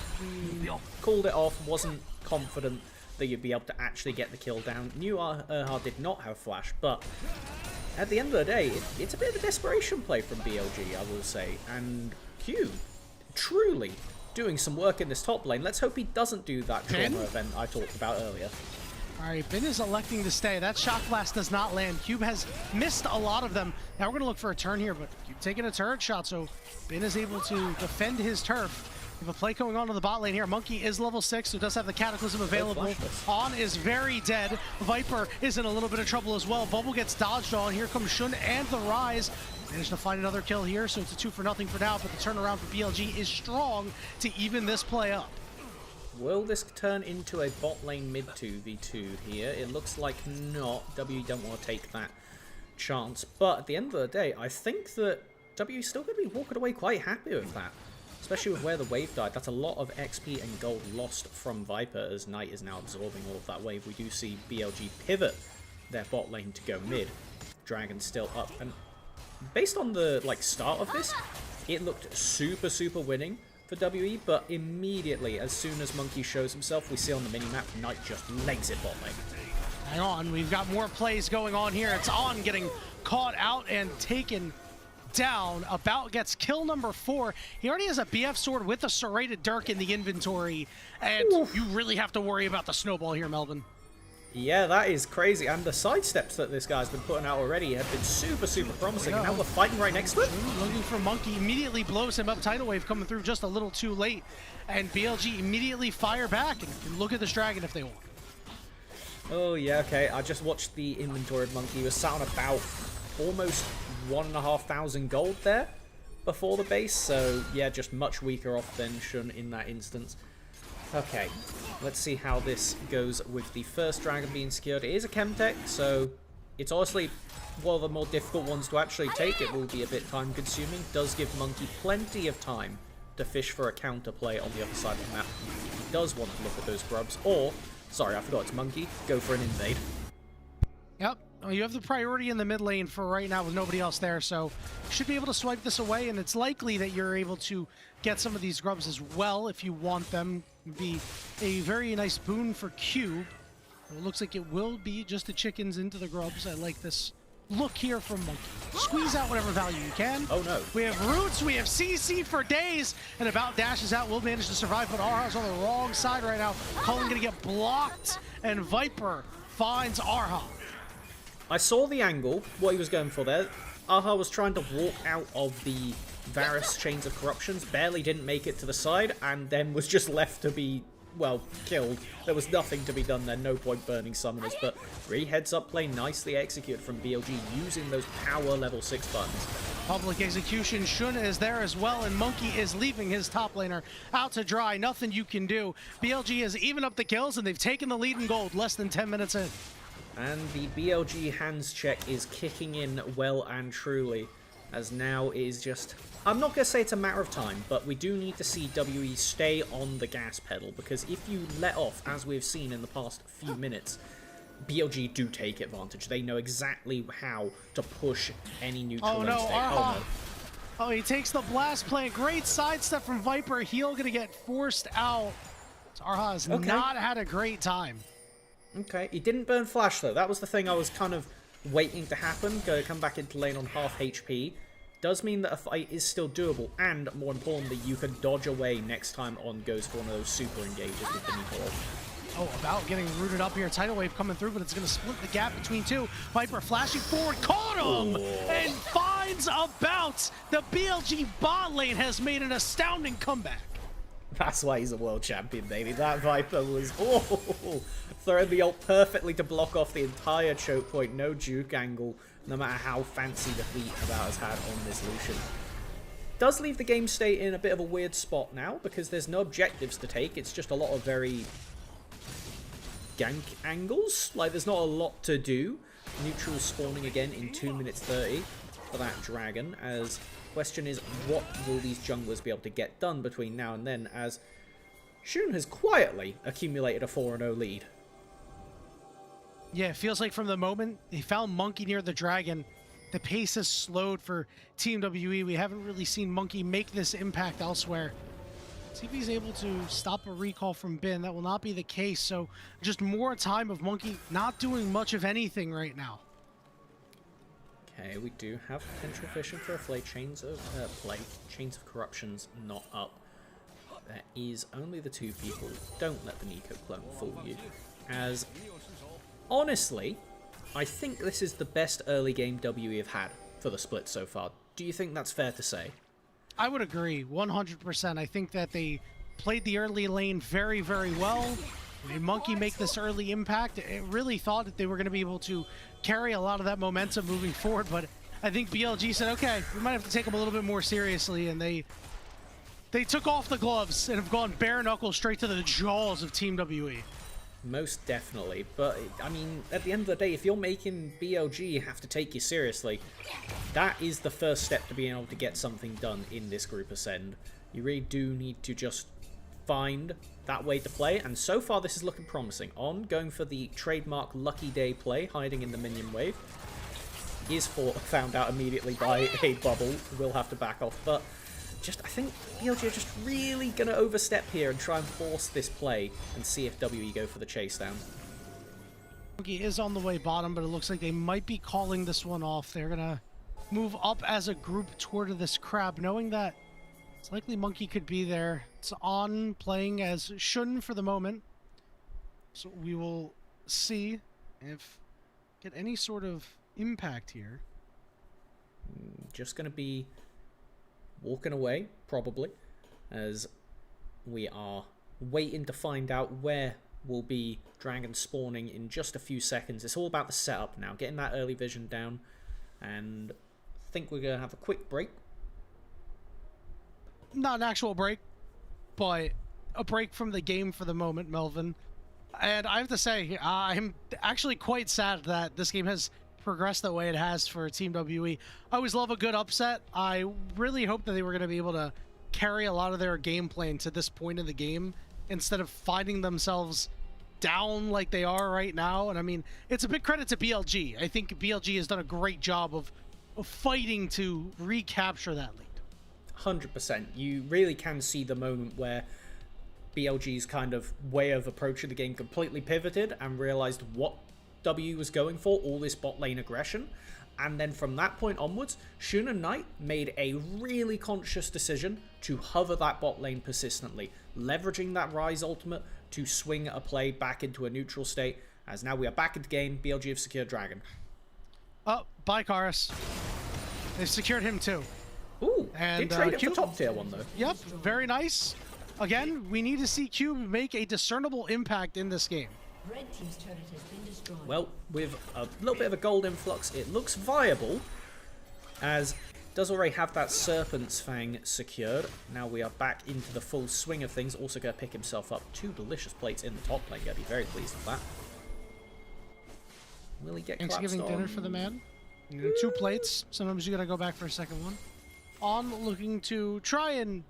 S4: called it off, wasn't confident that you'd be able to actually get the kill down. Knew Erhard did not have flash, but at the end of the day, it's a bit of a desperation play from BLG, I will say, and Q truly doing some work in this top lane. Let's hope he doesn't do that trauma event I talked about earlier.
S3: All right, Bin is electing to stay. That shock blast does not land. Cube has missed a lot of them. Now we're going to look for a turn here, but Cube taking a turret shot, so Bin is able to defend his turf. We have a play going on in the bot lane here. Monkey is level 6, so does have the Cataclysm available. On is very dead. Viper is in a little bit of trouble as well. Bubble gets dodged on. Here comes Shun and the Rise. Managed to find another kill here, so it's a 2-for-0 for now, but the turnaround for BLG is strong to even this play up.
S4: Will this turn into a bot lane mid 2v2 here? It looks like not. W don't want to take that chance. But at the end of the day, I think that W is still going to be walking away quite happy with that. Especially with where the wave died. That's a lot of XP and gold lost from Viper as Knight is now absorbing all of that wave. We do see BLG pivot their bot lane to go mid. Dragon's still up. And based on the start of this, it looked super winning for WE, but immediately, as soon as Monkey shows himself, we see on the minimap, Knight just legs it bot lane.
S3: Hang on, we've got more plays going on here. It's On getting caught out and taken down. About gets kill number 4. He already has a BF sword with a serrated dirk in the inventory, and you really have to worry about the snowball here, Melvin.
S4: Yeah, that is crazy, and the sidesteps that this guy's been putting out already have been super promising, and now we're fighting right next to it.
S3: Looking for Monkey, immediately blows him up. Tidal Wave coming through just a little too late, and BLG immediately fire back and can look at this dragon if they want.
S4: Oh, yeah, okay. I just watched the inventory of Monkey. He was sat on about almost 1,500 gold there before the base. So, yeah, just much weaker off than Shun in that instance. Okay, let's see how this goes with the first dragon being secured. It is a Chemtech, so it's honestly one of the more difficult ones to actually take. It will be a bit time consuming. Does give Monkey plenty of time to fish for a counterplay on the other side of the map if he does want to look at those grubs, or, sorry, I forgot it's Monkey, go for an invade.
S3: Yep. Well, you have the priority in the mid lane for right now with nobody else there, so you should be able to swipe this away, and it's likely that you're able to get some of these grubs as well if you want them. It'd be a very nice boon for Cube. It looks like it will be just the chickens into the grubs. I like this look here from Monkey. Squeeze out whatever value you can.
S4: Oh no.
S3: We have roots, we have CC for days, and About dashes out, will manage to survive, but Arha's on the wrong side right now. Cullen gonna get blocked, and Viper finds Arha.
S4: I saw the angle, what he was going for there. Aha was trying to walk out of the Varus Chains of Corruptions, barely didn't make it to the side, and then was just left to be, well, killed. There was nothing to be done there, no point burning summoners, but really heads up play nicely executed from BLG using those power level 6 buttons.
S3: Public execution, Shun is there as well, and Monkey is leaving his top laner out to dry. Nothing you can do. BLG has even up the kills, and they've taken the lead in gold less than 10 minutes in.
S4: And the BLG hands check is kicking in well and truly, as now it is just... I'm not going to say it's a matter of time, but we do need to see WE stay on the gas pedal, because if you let off, as we've seen in the past few minutes, BLG do take advantage. They know exactly how to push any neutral lane state. Oh, no.
S3: Oh, he takes the blast plant. Great sidestep from Viper. Heal going to get forced out. So Arha has not had a great time.
S4: Okay, he didn't burn Flash, though. That was the thing I was kind of waiting to happen. Come back into lane on half HP. Does mean that a fight is still doable, and more importantly, you can dodge away next time on goes for one of those super engages with the Nico.
S3: Oh, About getting rooted up here. Tidal Wave coming through, but it's going to split the gap between two. Viper flashing forward, caught him, and finds About. The BLG bot lane has made an astounding comeback.
S4: That's why he's a world champion, baby. That Viper was throwing the ult perfectly to block off the entire choke point. No juke angle, no matter how fancy the feat About has had on this Lucian. Does leave the game state in a bit of a weird spot now, because there's no objectives to take. It's just a lot of very gank angles. Like, there's not a lot to do. Neutral spawning again in 2 minutes 30 for that dragon, as... question is, what will these junglers be able to get done between now and then, as Shun has quietly accumulated a 4-0 lead.
S3: Yeah, it feels like from the moment they found Monkey near the dragon, the pace has slowed for Team WE. We haven't really seen Monkey make this impact elsewhere. See if he's able to stop a recall from Bin. That will not be the case, so just more time of Monkey not doing much of anything right now.
S4: Okay, we do have potential vision for a play. Chains of Corruptions not up. There is only the 2 people. Don't let the Nico clone fool you. As, honestly, I think this is the best early game WE have had for the split so far. Do you think that's fair to say?
S3: I would agree, 100%. I think that they played the early lane very, very well. When Monkey make this early impact, it really thought that they were going to be able to carry a lot of that momentum moving forward, but I think BLG said, okay, we might have to take them a little bit more seriously, and they took off the gloves and have gone bare knuckles straight to the jaws of Team WE.
S4: Most definitely, but I mean, at the end of the day, if you're making BLG have to take you seriously, that is the first step to being able to get something done in this group ascend. You really do need to just find that way to play, and so far this is looking promising. On going for the trademark Lucky Day play, hiding in the minion wave. Is found out immediately by a bubble, will have to back off, but I think BLG are just really going to overstep here and try and force this play and see if WE go for the chase down.
S3: Monkey is on the way bottom, but it looks like they might be calling this one off. They're going to move up as a group toward this crab, knowing that it's likely Monkey could be there. It's on playing as Shun for the moment. So we will see if get any sort of impact here.
S4: Just going to be walking away, probably, as we are waiting to find out where will be Dragon spawning in just a few seconds. It's all about the setup now, getting that early vision down, and I think we're going to have a quick break.
S3: Not an actual break, but a break from the game for the moment, Melvin. And I have to say, I'm actually quite sad that this game has progressed the way it has for Team WE. I always love a good upset. I really hope that they were going to be able to carry a lot of their game plan to this point in the game instead of finding themselves down like they are right now. And I mean, it's a big credit to BLG. I think BLG has done a great job of fighting to recapture that lead.
S4: 100%. You really can see the moment where BLG's kind of way of approaching the game completely pivoted and realized what W was going for, all this bot lane aggression. And then from that point onwards, Shun and Knight made a really conscious decision to hover that bot lane persistently, leveraging that Rise ultimate to swing a play back into a neutral state, as now we are back in the game. BLG have secured Dragon.
S3: Oh, bye, Karis. They've secured him too.
S4: Ooh,
S3: and
S4: did trade it for top tier one though.
S3: Yep, very nice. Again, we need to see Cube make a discernible impact in this game.
S5: Red team's turret has been destroyed.
S4: Well, with a little bit of a gold influx, it looks viable, as does already have that Serpent's Fang secured. Now we are back into the full swing of things. Also going to pick himself up 2 delicious plates in the top lane. Going to be very pleased with that. Will he get
S3: Thanksgiving
S4: collapsed on?
S3: dinner for the man. 2 plates. Sometimes you got to go back for a second one. On looking to try and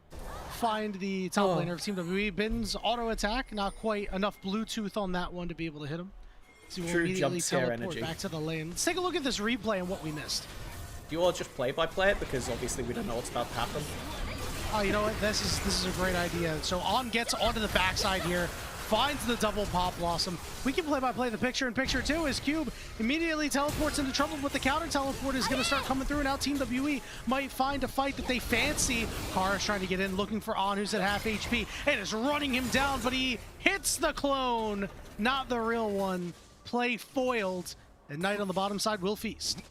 S3: find the top laner of Team WE. Bin's auto attack, not quite enough Bluetooth on that one to be able to hit him. So we'll
S4: True
S3: immediately
S4: jump scare
S3: teleport
S4: energy.
S3: back to the lane. Let's take a look at this replay and what we missed.
S4: Do you all just play-by-play it? Because obviously we don't know what's about to happen.
S3: Oh, you know what? This is a great idea. So On gets onto the backside here, finds the double pop blossom. We can play-by-play the picture-in-picture too, as Cube immediately teleports into trouble, but the counter teleport is going to start coming through. Now Team WE might find a fight that they fancy. Kara's trying to get in, looking for On, who's at half HP, and is running him down, but he hits the clone, not the real one. Play foiled, and Knight on the bottom side will feast.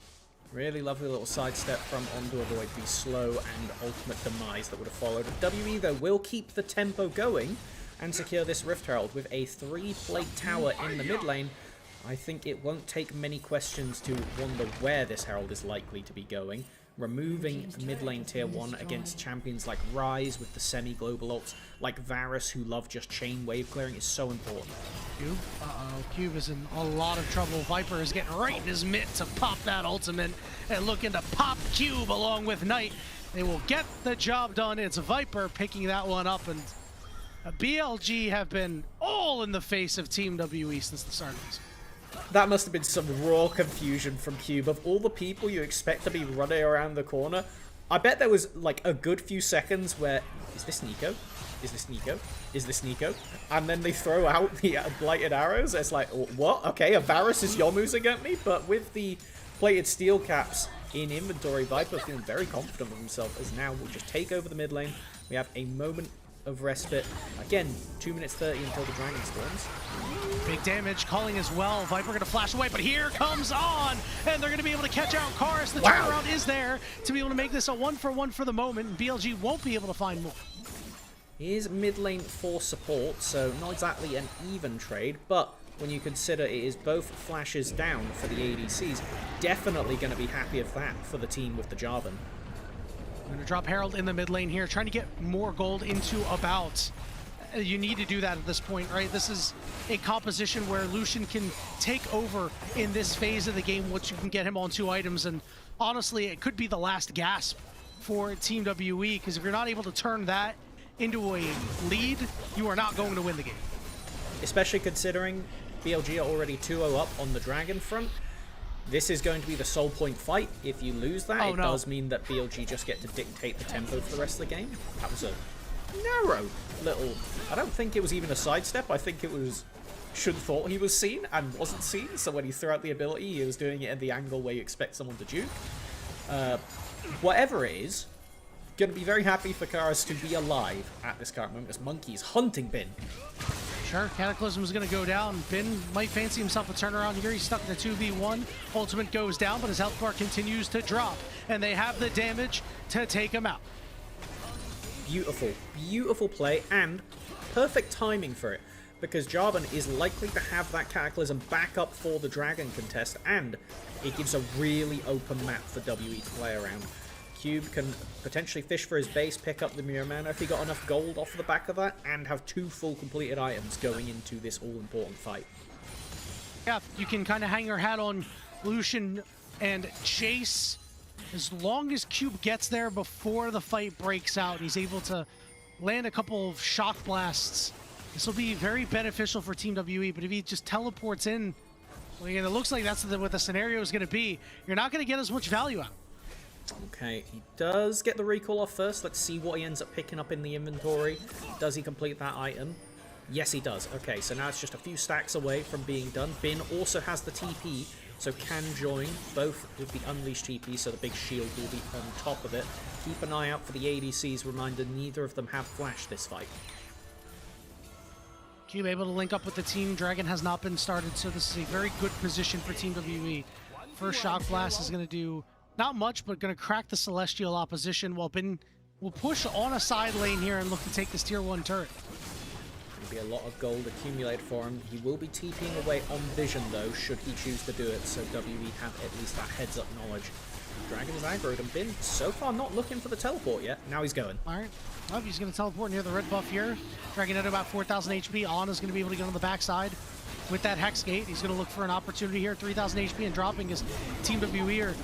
S4: Really lovely little sidestep from On to avoid the slow and ultimate demise that would have followed. WE, though, will keep the tempo going and secure this Rift Herald with a 3-plate tower in the mid lane. I think it won't take many questions to wonder where this Herald is likely to be going. Removing mid lane tier 1 against champions like Rise with the semi-global ults, like Varus, who love just chain wave clearing, is so important.
S3: Cube? Uh-oh, Cube is in a lot of trouble. Viper is getting right in his mitt to pop that ultimate and looking to pop Cube along with Knight. They will get the job done. It's Viper picking that one up, and BLG have been all in the face of Team WE since the start of this.
S4: That must have been some raw confusion from Cube. Of all the people you expect to be running around the corner, I bet there was like a good few seconds where, is this Nico? Is this Nico? Is this Nico? And then they throw out the blighted arrows. It's like, what? Okay, a Varus is Yomu's at me, but with the plated steel caps in inventory, Viper feeling very confident with himself, as now we'll just take over the mid lane. We have a moment of respite. Again, 2 minutes 30 until the Dragon spawns.
S3: Big damage, calling as well. Viper gonna flash away, but here comes On, and they're gonna be able to catch out Karis. The turnaround is there to be able to make this a 1-for-1 for the moment, and BLG won't be able to find more.
S4: Is mid lane for support, so not exactly an even trade, but when you consider it is both flashes down for the ADCs, definitely going to be happy of that for the team with the Jarvan.
S3: I'm going to drop Herald in the mid lane here, trying to get more gold into about. You need to do that at this point, right? This is a composition where Lucian can take over in this phase of the game, which you can get him on 2 items, and honestly, it could be the last gasp for Team WE, because if you're not able to turn that into a lead, you are not going to win the game.
S4: Especially considering BLG are already 2-0 up on the Dragon front. This is going to be the soul point fight. If you lose that, it does mean that BLG just get to dictate the tempo for the rest of the game. That was a narrow little... I don't think it was even a sidestep. I think it was... Shun thought he was seen and wasn't seen, so when he threw out the ability, he was doing it at the angle where you expect someone to juke. Whatever it is, going to be very happy for Karis to be alive at this current moment, as Monkey's hunting Bin.
S3: Sure, Cataclysm is going to go down. Bin might fancy himself a turnaround here. He's stuck in the 2v1. Ultimate goes down, but his health bar continues to drop. And they have the damage to take him out.
S4: Beautiful, beautiful play, and perfect timing for it. because Jarvan is likely to have that Cataclysm back up for the Dragon contest, and it gives a really open map for WE to play around. Cube can potentially fish for his base, pick up the Mirror Mana if he got enough gold off the back of that, and have 2 full completed items going into this all-important fight.
S3: Yeah, you can kind of hang your hat on Lucian and Chase. As long as Cube gets there before the fight breaks out, he's able to land a couple of shock blasts. This will be very beneficial for Team WE, but if he just teleports in, well, again, it looks like that's what the scenario is going to be. You're not going to get as much value out.
S4: Okay, he does get the recall off first. Let's see what he ends up picking up in the inventory. Does he complete that item? Yes, he does. Okay, so now it's just a few stacks away from being done. Bin also has the TP, so can join both with the Unleashed TP, so the big shield will be on top of it. Keep an eye out for the ADCs. Reminder, neither of them have flash this fight.
S3: Cube able to link up with the team. Dragon has not been started, so this is a very good position for Team WE. First shock blast is going to do not much, but going to crack the Celestial opposition, while Bin will push on a side lane here and look to take this tier 1 turret.
S4: Be a lot of gold accumulated for him. He will be TPing away on Vision though, should he choose to do it, so WE have at least that heads up knowledge. Dragon's aggroed and Bin so far not looking for the teleport yet. Now he's going.
S3: Alright. Oh, he's going to teleport near the red buff here. Dragon at about 4,000 HP. Anna's going to be able to get on the backside with that Hex Gate. He's going to look for an opportunity here. 3,000 HP and dropping his Team WE are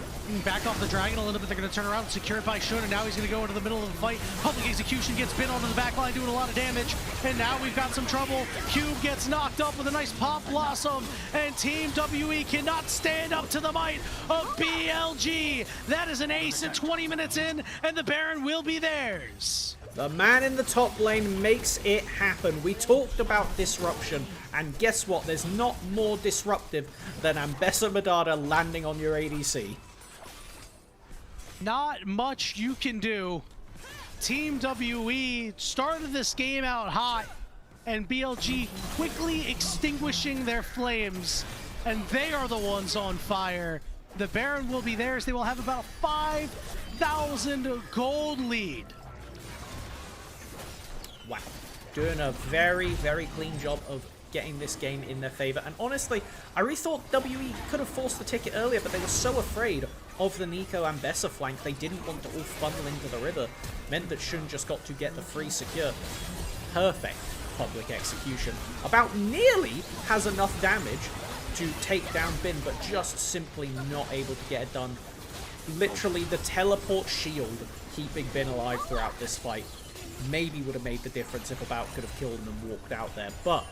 S3: back off the Dragon a little bit. They're going to turn around, secure it by Shun, and now he's going to go into the middle of the fight. Public Execution gets Bin onto the back line, doing a lot of damage, and now we've got some trouble. Cube gets knocked up with a nice Pop Blossom, and Team WE cannot stand up to the might of BLG. That is an ace at 20 minutes in, and the Baron will be theirs.
S4: The man in the top lane makes it happen. We talked about disruption, and guess what? There's not more disruptive than Ambessa Madada landing on your ADC.
S3: Not much you can do. Team WE started this game out hot, and BLG quickly extinguishing their flames, and they are the ones on fire. The Baron will be theirs. They will have about 5,000 gold lead.
S4: Wow. Doing a very, very clean job of getting this game in their favor. And honestly, I really thought WE could have forced the ticket earlier, but they were so afraid of the Nico and Bessa flank, they didn't want to all funnel into the river. Meant that Shun just got to get the free secure. Perfect public execution. About nearly has enough damage to take down Bin, but just simply not able to get it done. Literally the teleport shield keeping Bin alive throughout this fight maybe would have made the difference if About could have killed him and walked out there. But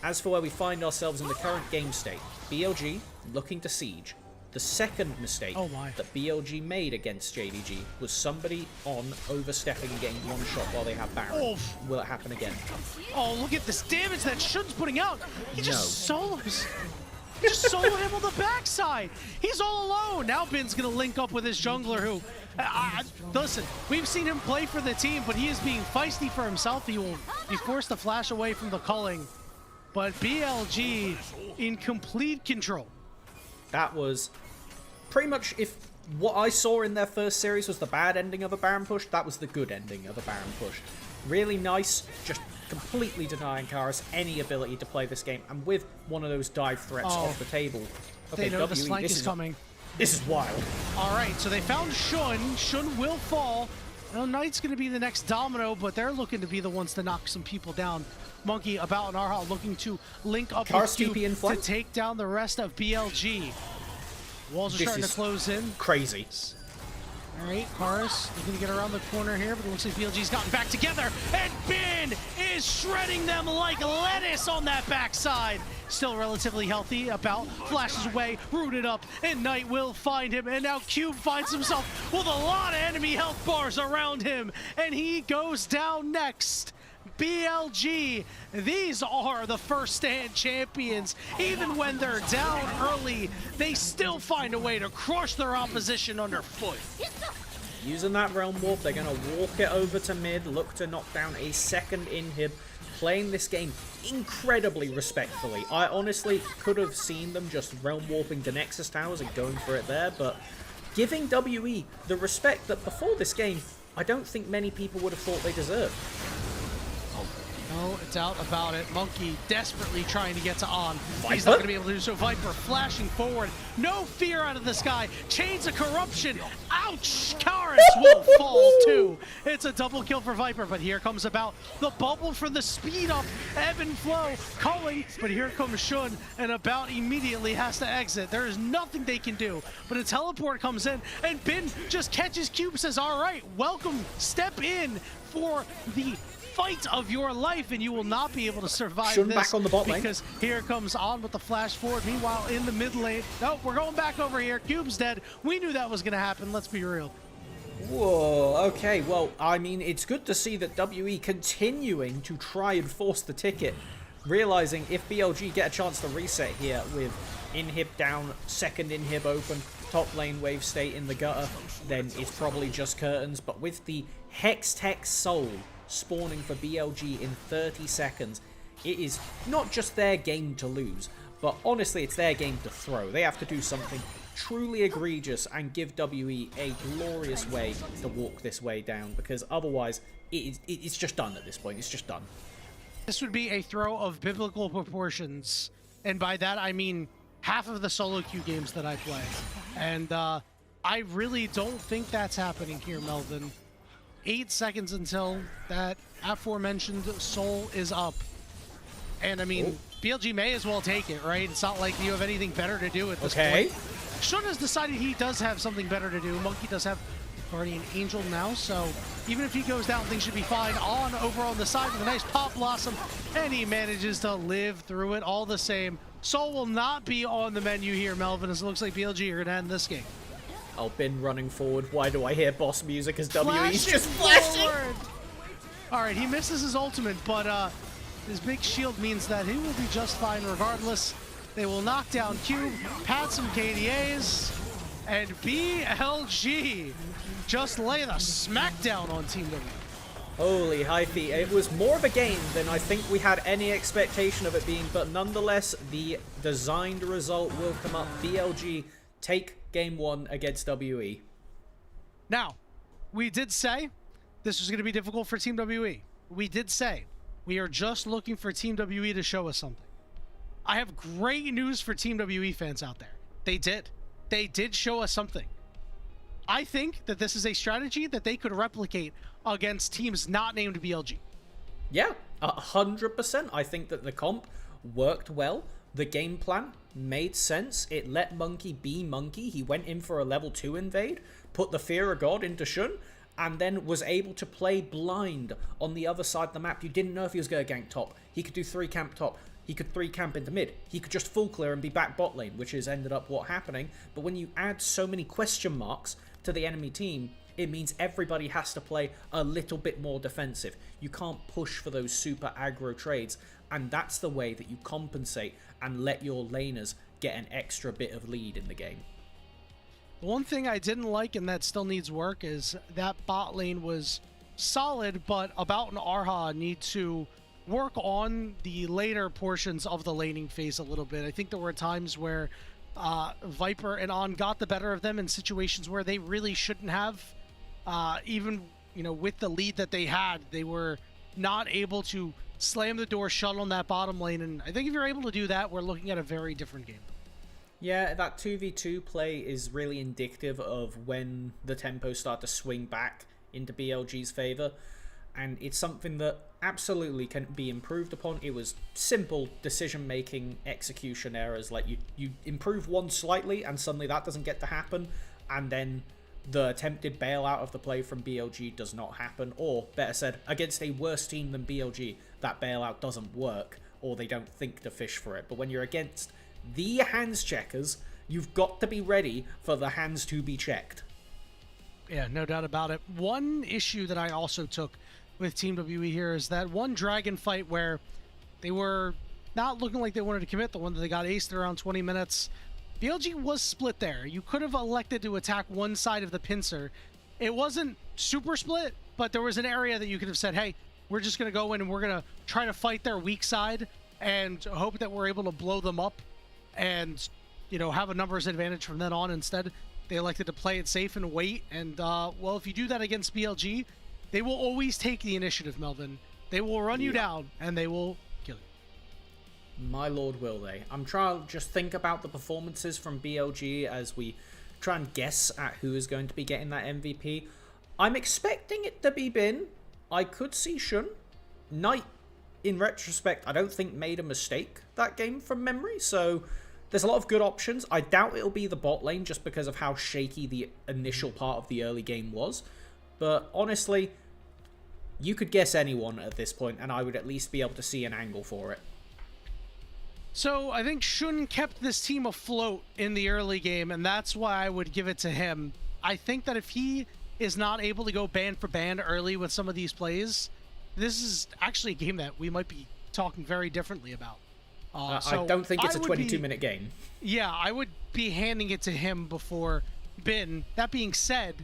S4: as for where we find ourselves in the current game state, BLG looking to siege. The second mistake that BLG made against JDG was somebody on overstepping and getting one shot while they have Baron.
S3: Oof.
S4: Will it happen again?
S3: Oh, look at this damage that Shun's putting out. He just solos. He just soloed him on the backside. He's all alone. Now Bin's going to link up with his jungler who... listen, we've seen him play for the team, but he is being feisty for himself. He will be forced to flash away from the culling. But BLG in complete control.
S4: That was pretty much, if what I saw in their first series was the bad ending of a Baron push, that was the good ending of a Baron push. Really nice, just completely denying Karis any ability to play this game, and with one of those dive threats off the table. Okay,
S3: they know the flank is coming.
S4: This is wild.
S3: All right, so they found Shun. Shun will fall. Well, Knight's going to be the next domino, but they're looking to be the ones to knock some people down. Monkey, About, and Arha looking to link up with Cube to take down the rest of BLG. Walls are starting to close in.
S4: Crazy.
S3: All right, Karis is going to get around the corner here, but it looks like BLG's gotten back together, and Bin is shredding them like lettuce on that backside. Still relatively healthy. About flashes away, rooted up, and Knight will find him, and now Cube finds himself with a lot of enemy health bars around him, and he goes down next. BLG, these are the first stand champions. Even when they're down early, they still find a way to crush their opposition underfoot.
S4: Using that Realm Warp, they're going to walk it over to mid, look to knock down a second inhib, playing this game incredibly respectfully. I honestly could have seen them just Realm Warping the Nexus Towers and going for it there, but giving WE the respect that before this game, I don't think many people would have thought they deserved.
S3: No doubt about it. Monkey desperately trying to get to On.
S4: Viper?
S3: He's not going to be able to do so. Viper flashing forward. No fear out of the sky. Chains of corruption. Ouch! Karis will fall too. It's a double kill for Viper, but here comes about the bubble for the speed up. Ebb and flow calling, but here comes Shun, and about immediately has to exit. There is nothing they can do, but a teleport comes in, and Bin just catches Cube, says, all right, welcome, step in for the fight of your life, and you will not be able to survive
S4: Shun
S3: this
S4: back on the bot lane.
S3: because here comes On with the flash forward. Meanwhile, in the mid lane, no, we're going back over here. Cube's dead. We knew that was going to happen. Let's be real.
S4: Whoa, okay, well, I mean, it's good to see that WE continuing to try and force the ticket, realizing if BLG get a chance to reset here with inhib down, second inhib open, top lane wave state in the gutter, then it's probably just curtains. But with the Hextech Soul spawning for BLG in 30 seconds, it is not just their game to lose, but honestly it's their game to throw. They have to do something truly egregious and give WE a glorious way to walk this way down, because otherwise it's just done at this point. It's just done.
S3: This would be a throw of biblical proportions, and by that I mean half of the solo queue games that I play. And I really don't think that's happening here, Melvin. 8 seconds until that aforementioned soul is up. And I mean, BLG may as well take it, right? It's not like you have anything better to do at this point. Shun has decided he does have something better to do. Monkey does have Guardian Angel now, so even if he goes down, things should be fine. On over on the side with a nice Pop Blossom, and he manages to live through it all the same. Soul will not be on the menu here, Melvin, as it looks like BLG are going to end this game.
S4: Oh, Bin running forward. Why do I hear boss music as WE's
S3: Flashing
S4: just flashing?
S3: forward. All right, he misses his ultimate, but his big shield means that he will be just fine regardless. They will knock down Cube, pat some KDAs, and BLG just lay the smackdown on Team W.
S4: Holy hyphy. It was more of a game than I think we had any expectation of it being, but nonetheless, the designed result will come up. BLG take game 1 against WE.
S3: Now, we did say this was going to be difficult for Team WE. We did say we are just looking for Team WE to show us something. I have great news for Team WE fans out there. They did. They did show us something. I think that this is a strategy that they could replicate against teams not named BLG.
S4: Yeah, 100%. I think that the comp worked well. The game plan made sense. It let Monkey be Monkey. He went in for a level 2 invade, put the Fear of God into Shun, and then was able to play blind on the other side of the map. You didn't know if he was going to gank top. He could do 3 camp top. He could 3 camp into mid. He could just full clear and be back bot lane, which has ended up what happening. But when you add so many question marks to the enemy team, it means everybody has to play a little bit more defensive. You can't push for those super aggro trades, and that's the way that you compensate and let your laners get an extra bit of lead in the game.
S3: One thing I didn't like, and that still needs work, is that bot lane was solid, but About and Arha need to work on the later portions of the laning phase a little bit. I think there were times where Viper and On got the better of them in situations where they really shouldn't have. Even, with the lead that they had, they were not able to slam the door shut on that bottom lane. And I think if you're able to do that, we're looking at a very different game.
S4: Yeah, that 2v2 play is really indicative of when the tempos start to swing back into BLG's favor. And it's something that absolutely can be improved upon. It was simple decision-making execution errors. Like you improve one slightly and suddenly that doesn't get to happen. And then the attempted bailout of the play from BLG does not happen. Or, better said, against a worse team than BLG, that bailout doesn't work. Or they don't think to fish for it. But when you're against the hands checkers, you've got to be ready for the hands to be checked.
S3: Yeah, no doubt about it. One issue that I also took with Team WE here is that one dragon fight where they were not looking like they wanted to commit, the one that they got aced around 20 minutes. BLG was split there. You could have elected to attack one side of the pincer. It wasn't super split, but there was an area that you could have said, hey, we're just going to go in and we're going to try to fight their weak side and hope that we're able to blow them up and, have a numbers advantage from then on. Instead, they elected to play it safe and wait. And, well, if you do that against BLG, they will always take the initiative, Melvin. They will run you down, and they will kill you.
S4: My lord, will they? I'm trying to just think about the performances from BLG as we try and guess at who is going to be getting that MVP. I'm expecting it to be Bin. I could see Shun. Knight, in retrospect, I don't think made a mistake that game from memory, so there's a lot of good options. I doubt it'll be the bot lane just because of how shaky the initial part of the early game was. But honestly, you could guess anyone at this point, and I would at least be able to see an angle for it.
S3: So I think Shun kept this team afloat in the early game, and that's why I would give it to him. I think that if he is not able to go band for band early with some of these plays, this is actually a game that we might be talking very differently about.
S4: I don't think it's a 22-minute game.
S3: Yeah, I would be handing it to him before Bin. That being said,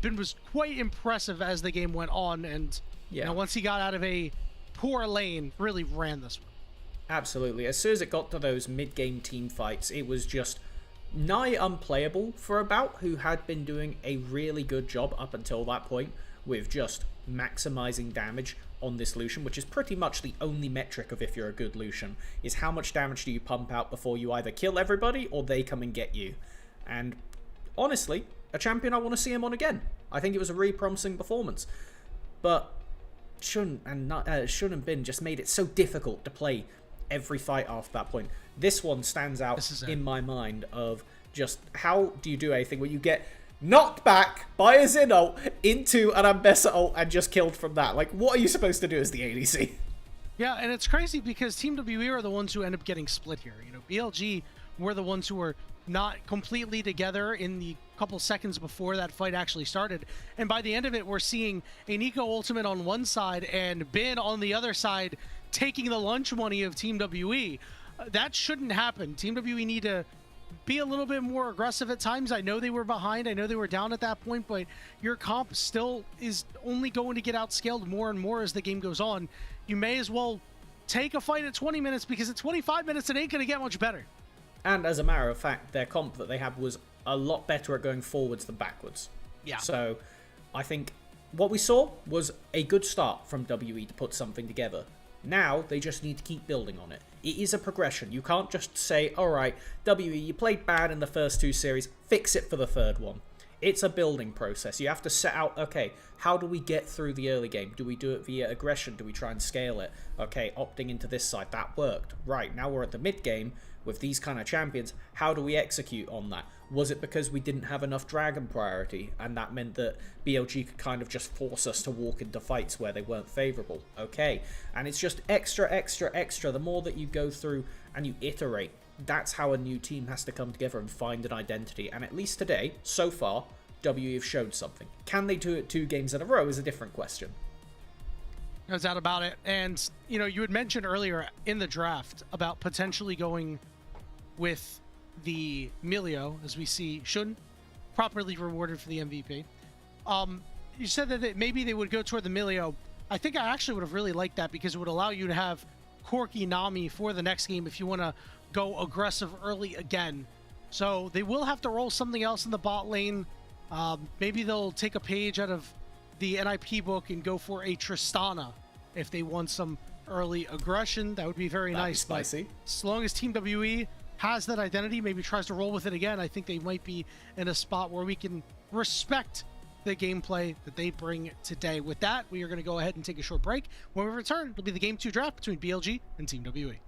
S3: Bin was quite impressive as the game went on, and you know, once he got out of a poor lane, really ran this one.
S4: Absolutely. As soon as it got to those mid-game team fights, it was just nigh unplayable for a bout who had been doing a really good job up until that point with just maximizing damage on this Lucian, which is pretty much the only metric of if you're a good Lucian, is how much damage do you pump out before you either kill everybody or they come and get you. And honestly, a champion I want to see him on again. I think it was a really promising performance. But Shun and Bin just made it so difficult to play every fight after that point. This one stands out in my mind of just how do you do anything where you get knocked back by a Xin ult into an Ambessa ult and just killed from that. Like, what are you supposed to do as the ADC?
S3: Yeah, and it's crazy because Team WE are the ones who end up getting split here. You know, BLG were the ones who were not completely together in the couple seconds before that fight actually started. And by the end of it, we're seeing a Nico ultimate on one side and Bin on the other side taking the lunch money of Team WE. That shouldn't happen. Team WE need to be a little bit more aggressive at times. I know they were behind. I know they were down at that point, but your comp still is only going to get outscaled more and more as the game goes on. You may as well take a fight at 20 minutes because at 25 minutes, it ain't going to get much better.
S4: And as a matter of fact, their comp that they had was a lot better at going forwards than backwards.
S3: Yeah.
S4: So I think what we saw was a good start from WE to put something together. Now they just need to keep building on it. It is a progression. You can't just say, all right, WE, you played bad in the first two series, fix it for the third one. It's a building process. You have to set out, okay, how do we get through the early game? Do we do it via aggression? Do we try and scale it? Okay, opting into this side, that worked. Right, now we're at the mid game with these kind of champions. How do we execute on that? Was it because we didn't have enough dragon priority and that meant that BLG could kind of just force us to walk into fights where they weren't favorable? Okay, and it's just extra. The more that you go through and you iterate, that's how a new team has to come together and find an identity. And at least today, so far, WE have showed something. Can they do it 2 games in a row is a different question.
S3: No doubt about it. And, you know, you had mentioned earlier in the draft about potentially going with the Milio, as we see Shun properly rewarded for the MVP. You said that maybe they would go toward the Milio. I think I actually would have really liked that because it would allow you to have Corki Nami for the next game if you want to go aggressive early again. So they will have to roll something else in the bot lane. Maybe they'll take a page out of the NIP book and go for a Tristana if they want some early aggression. That would be very nice.
S4: Spicy.
S3: But as long as Team WE has that identity, maybe tries to roll with it again, I think they might be in a spot where we can respect the gameplay that they bring today. With that, we are going to go ahead and take a short break. When we return, it'll be the Game 2 draft between BLG and Team WE.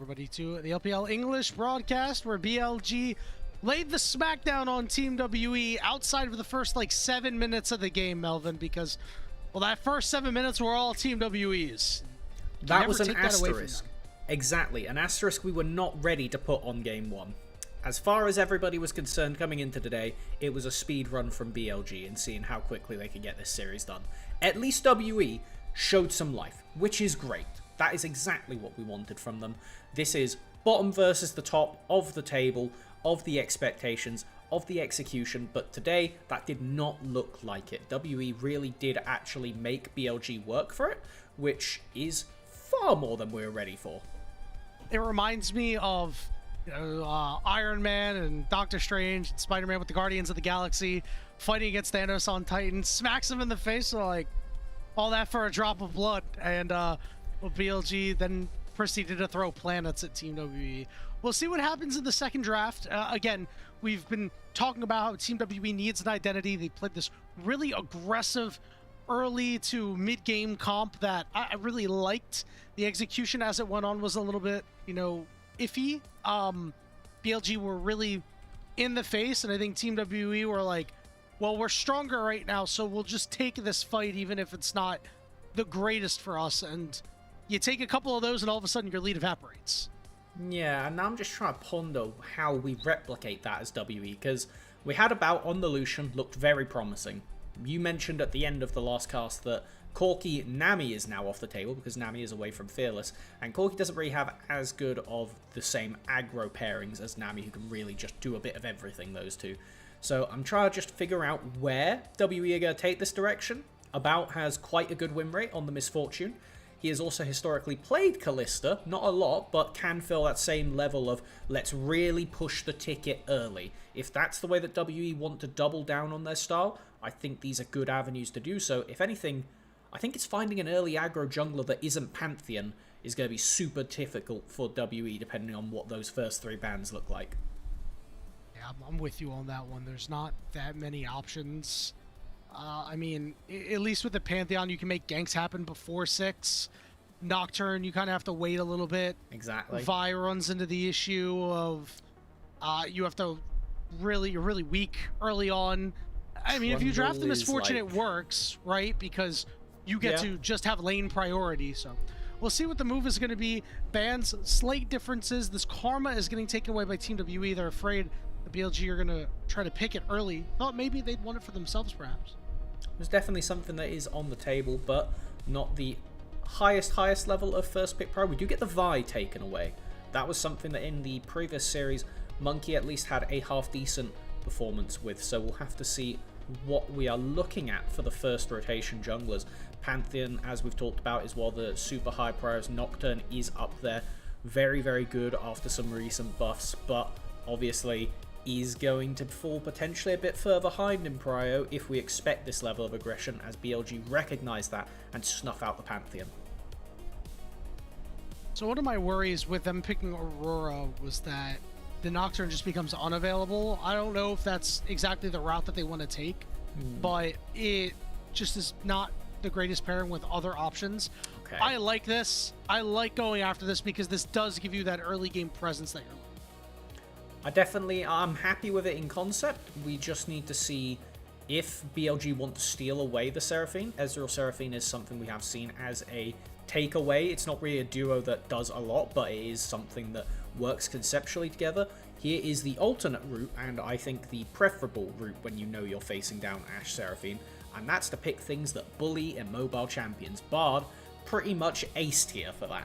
S3: everybody to the LPL English broadcast, where BLG laid the smackdown on Team WE outside of the first, 7 minutes of the game, Melvin, because, well, that first 7 minutes were all Team WE's.
S4: That was an asterisk. Exactly, an asterisk we were not ready to put on Game 1. As far as everybody was concerned coming into today, it was a speed run from BLG and seeing how quickly they could get this series done. At least WE showed some life, which is great. That is exactly what we wanted from them. This is bottom versus the top of the table, of the expectations, of the execution, but today that did not look like it. WE really did actually make BLG work for it, which is far more than we were ready for.
S3: It reminds me of Iron Man and Doctor Strange and Spider-Man with the Guardians of the Galaxy fighting against Thanos on Titan, smacks him in the face, so all that for a drop of blood, and BLG then proceeded to throw planets at Team WE. We'll see what happens in the second draft. Again, we've been talking about how Team WE needs an identity. They played this really aggressive early to mid-game comp that I really liked. The execution as it went on was a little bit, iffy. BLG were really in the face, and I think Team WE were like, well, we're stronger right now, so we'll just take this fight even if it's not the greatest for us. And you take a couple of those and all of a sudden your lead evaporates.
S4: Yeah, and I'm just trying to ponder how we replicate that as WE, because we had a bout on the Lucian, looked very promising. You mentioned at the end of the last cast that Corki Nami is now off the table because Nami is away from Fearless, and Corki doesn't really have as good of the same aggro pairings as Nami, who can really just do a bit of everything, those two. So I'm trying to just figure out where WE are going to take this direction. About has quite a good win rate on the Misfortune. He has also historically played Kalista, not a lot, but can fill that same level of let's really push the ticket early. If that's the way that WE want to double down on their style, I think these are good avenues to do so. If anything, I think it's finding an early aggro jungler that isn't Pantheon is going to be super difficult for WE depending on what those first 3 bans look like.
S3: Yeah, I'm with you on that one. There's not that many options. I mean, at least with the Pantheon, you can make ganks happen before 6. Nocturne, you kind of have to wait a little bit.
S4: Exactly.
S3: Vi runs into the issue of you have to you're really weak early on. I mean, if you draft the Misfortune, it works, right? Because you get to just have lane priority. So we'll see what the move is going to be. Bans, slight differences. This Karma is getting taken away by Team WE. They're afraid the BLG are going to try to pick it early. Thought maybe they'd want it for themselves, perhaps.
S4: There's definitely something that is on the table, but not the highest level of first pick pro. We do get the Vi taken away. That was something that in the previous series, Monkey at least had a half-decent performance with, so we'll have to see what we are looking at for the first rotation junglers. Pantheon, as we've talked about, is one of the super high priors. Nocturne is up there. Very, very good after some recent buffs, but obviously is going to fall potentially a bit further behind in prio if we expect this level of aggression, as BLG recognize that and snuff out the Pantheon.
S3: So one of my worries with them picking Aurora was that the Nocturne just becomes unavailable. I don't know if that's exactly the route that they want to take, but it just is not the greatest pairing with other options.
S4: Okay.
S3: I like this. I like going after this because this does give you that early game presence that you're looking.
S4: I'm happy with it in concept. We just need to see if BLG want to steal away the Seraphine. Ezreal Seraphine is something we have seen as a takeaway. It's not really a duo that does a lot, but it is something that works conceptually together. Here is the alternate route, and I think the preferable route when you know you're facing down Ashe Seraphine, and that's to pick things that bully and mobile champions. Bard pretty much aced here for that.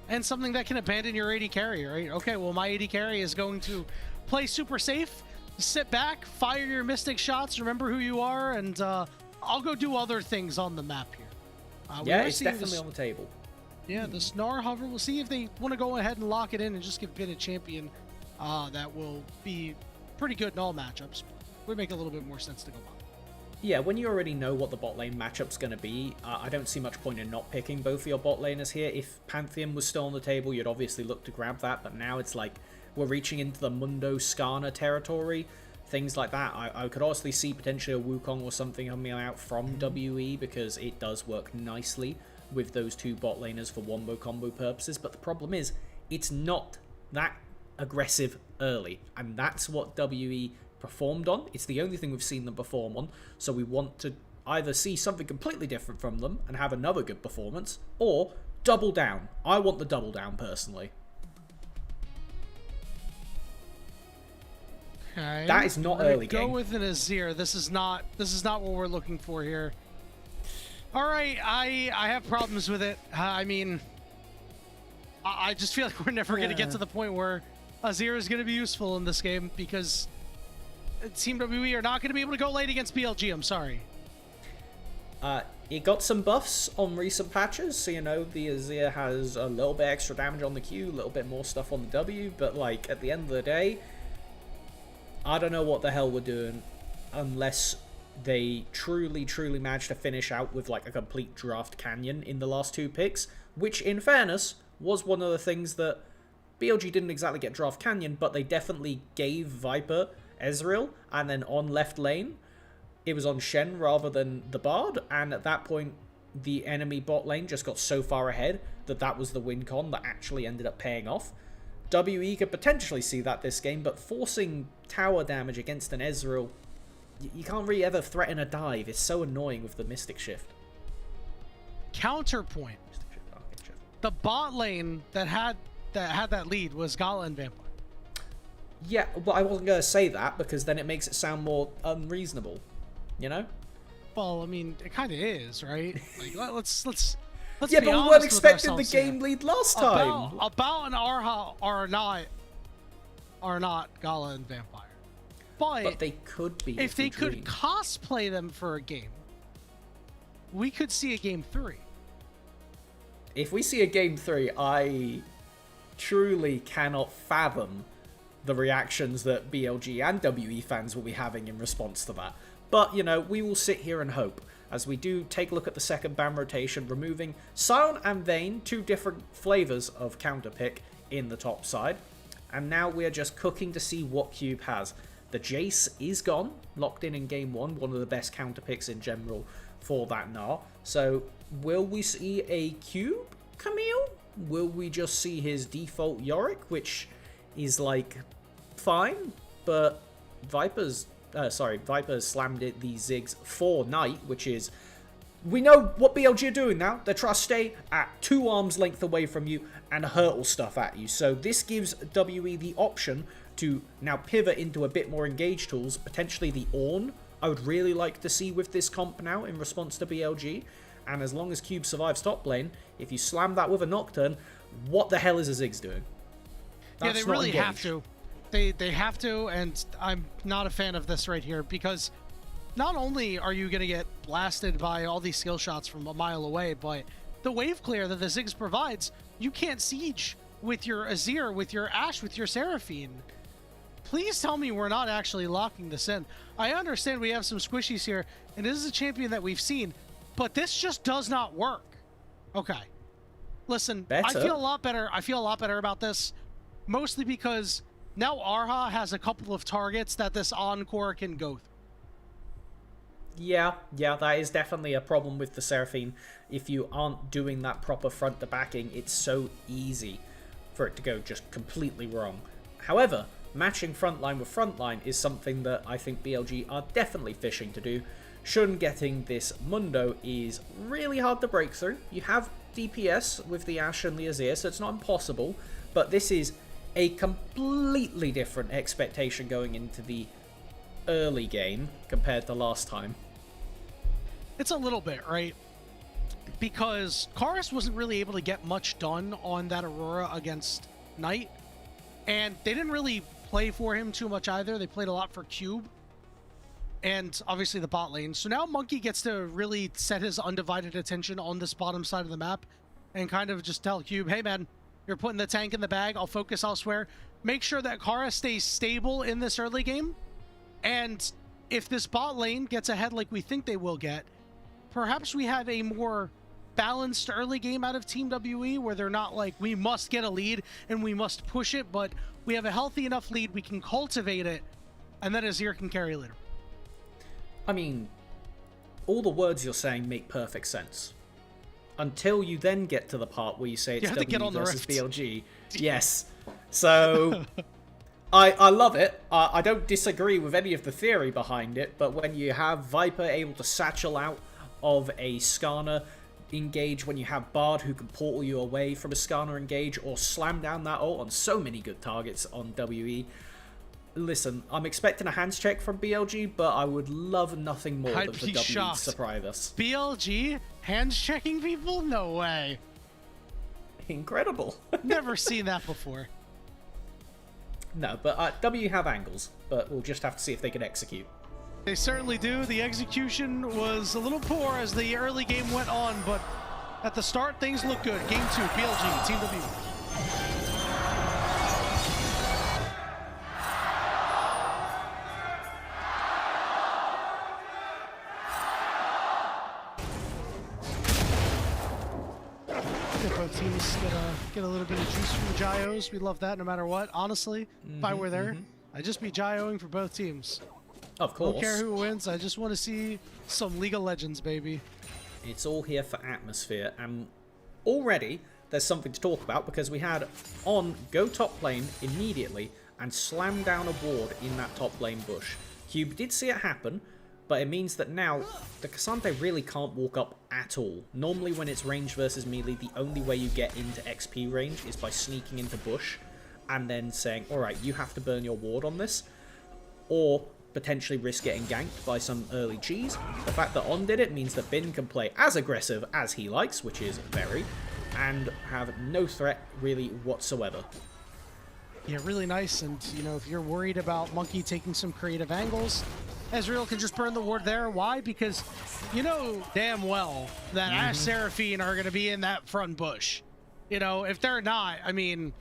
S3: And something that can abandon your AD carry, right? Okay, well, my AD carry is going to play super safe, sit back, fire your Mystic shots, remember who you are, and I'll go do other things on the map here.
S4: Yeah, it's definitely on the table.
S3: Yeah, the Snar Hover, we'll see if they want to go ahead and lock it in and just give Bit a champion that will be pretty good in all matchups. Would make a little bit more sense to go on.
S4: Yeah, when you already know what the bot lane matchup's going to be, I don't see much point in not picking both of your bot laners here. If Pantheon was still on the table, you'd obviously look to grab that, but now it's like we're reaching into the Mundo Skarner territory, things like that. I could honestly see potentially a Wukong or something coming out from WE, because it does work nicely with those two bot laners for wombo combo purposes, but the problem is, it's not that aggressive early, and that's what WE performed on. It's the only thing we've seen them perform on, so we want to either see something completely different from them and have another good performance, or double down. I want the double down, personally.
S3: Okay.
S4: That is not early game.
S3: Go with an Azir. This is not what we're looking for here. All right, I have problems with it. I mean, I just feel like we're never going to get to the point where Azir is going to be useful in this game, because Team WE are not going to be able to go late against BLG. I'm sorry.
S4: It got some buffs on recent patches, so you know, the Azir has a little bit extra damage on the Q, a little bit more stuff on the W, but like, at the end of the day, I don't know what the hell we're doing unless they truly managed to finish out with like a complete draft canyon in the last 2 picks, which in fairness was one of the things that BLG didn't exactly get draft canyon, but they definitely gave Viper Ezreal, and then on left lane it was on Shen rather than the Bard, and at that point the enemy bot lane just got so far ahead that was the win con that actually ended up paying off. WE could potentially see that this game, but forcing tower damage against an Ezreal, you can't really ever threaten a dive. It's so annoying with the Mystic Shift.
S3: Counterpoint. The bot lane that had that lead was Gala and Vampire.
S4: Yeah, but I wasn't going to say that, because then it makes it sound more unreasonable, you know?
S3: Well, I mean, it kind of is, right? Like, let's
S4: yeah,
S3: be
S4: but we
S3: honest
S4: weren't
S3: with
S4: expecting the
S3: ourselves
S4: game
S3: here.
S4: lead last time.
S3: About an Arha are not Gala and Vampire.
S4: But they could be
S3: if they could
S4: dream.
S3: cosplay them for a game, we could see a game 3.
S4: If we see a game 3, I truly cannot fathom the reactions that BLG and WE fans will be having in response to that. But, you know, we will sit here and hope. As we do take a look at the second ban rotation, removing Sion and Vayne, 2 different flavors of counter pick in the top side. And now we are just cooking to see what Cube has. The Jace is gone, locked in game 1, one of the best counter picks in general for that Gnar. So, will we see a Cube Camille? Will we just see his default Yorick, which is like fine, but Viper's slammed it the Ziggs for Knight, which is, we know what BLG are doing now. They're trying to stay at 2 arms length away from you and hurtle stuff at you. So this gives WE the option to now pivot into a bit more engaged tools, potentially the Ornn. I would really like to see with this comp now in response to BLG. And as long as Cube survives top lane, if you slam that with a Nocturne, what the hell is a Ziggs doing?
S3: Yeah, they really have to. They have to, and I'm not a fan of this right here, because not only are you going to get blasted by all these skill shots from a mile away, but the wave clear that the Ziggs provides, you can't siege with your Azir, with your Ashe, with your Seraphine. Please tell me we're not actually locking this in. I understand we have some squishies here, and this is a champion that we've seen, but this just does not work. Okay. Listen, I feel a lot better. I feel a lot better about this, mostly because now Arha has a couple of targets that this Encore can go through.
S4: Yeah, that is definitely a problem with the Seraphine. If you aren't doing that proper front to backing, it's so easy for it to go just completely wrong. However, matching frontline with frontline is something that I think BLG are definitely fishing to do. Shun getting this Mundo is really hard to break through. You have DPS with the Ashe and the Azir, so it's not impossible, but this is a completely different expectation going into the early game compared to last time.
S3: It's a little bit, right? Because Karus wasn't really able to get much done on that Aurora against Knight, and they didn't really play for him too much either. They played a lot for Cube, and obviously the bot lane. So now Monkey gets to really set his undivided attention on this bottom side of the map and kind of just tell Cube, hey man, you're putting the tank in the bag, I'll focus elsewhere. Make sure that Karus stays stable in this early game, and if this bot lane gets ahead like we think they will get, perhaps we have a more balanced early game out of Team WE, where they're not like, we must get a lead and we must push it, but we have a healthy enough lead, we can cultivate it, and then Azir can carry later.
S4: I mean, all the words you're saying make perfect sense. until you then get to the part where you say it's
S3: have to get
S4: W
S3: on the
S4: versus
S3: rift.
S4: BLG. Yes. So I love it. I don't disagree with any of the theory behind it, but when you have Viper able to satchel out of a Skarner engage, when you have Bard who can portal you away from a Skarner engage or slam down that ult on so many good targets on WE. Listen, I'm expecting a hands check from BLG, but I would love nothing more
S3: I'd
S4: than for
S3: be
S4: WE to
S3: shocked.
S4: surprise us.
S3: BLG hands checking people? No way.
S4: Incredible.
S3: Never seen that before.
S4: No, but W have angles, but we'll just have to see if they can execute.
S3: They certainly do. The execution was a little poor as the early game went on, but at the start, things look good. Game 2, BLG, Team W. Both teams get a little bit of juice from the Gyos. We love that no matter what. Honestly, if I were there, I'd just be Gyoing for both teams.
S4: Of course.
S3: Don't care who wins. I just want to see some League of Legends, baby.
S4: It's all here for atmosphere, and already there's something to talk about because we had On go top lane immediately and slam down a ward in that top lane bush. Cube did see it happen, but it means that now the Cassandre really can't walk up at all. Normally when it's range versus melee, the only way you get into XP range is by sneaking into bush and then saying, alright, you have to burn your ward on this, or potentially risk getting ganked by some early Gs. The fact that On did it means that Bin can play as aggressive as he likes, which is very, and have no threat really whatsoever.
S3: Yeah, really nice. And, you know, if you're worried about Monkey taking some creative angles, Ezreal can just burn the ward there. Why? Because you know damn well that Ash Seraphine are going to be in that front bush. You know, if they're not, I mean,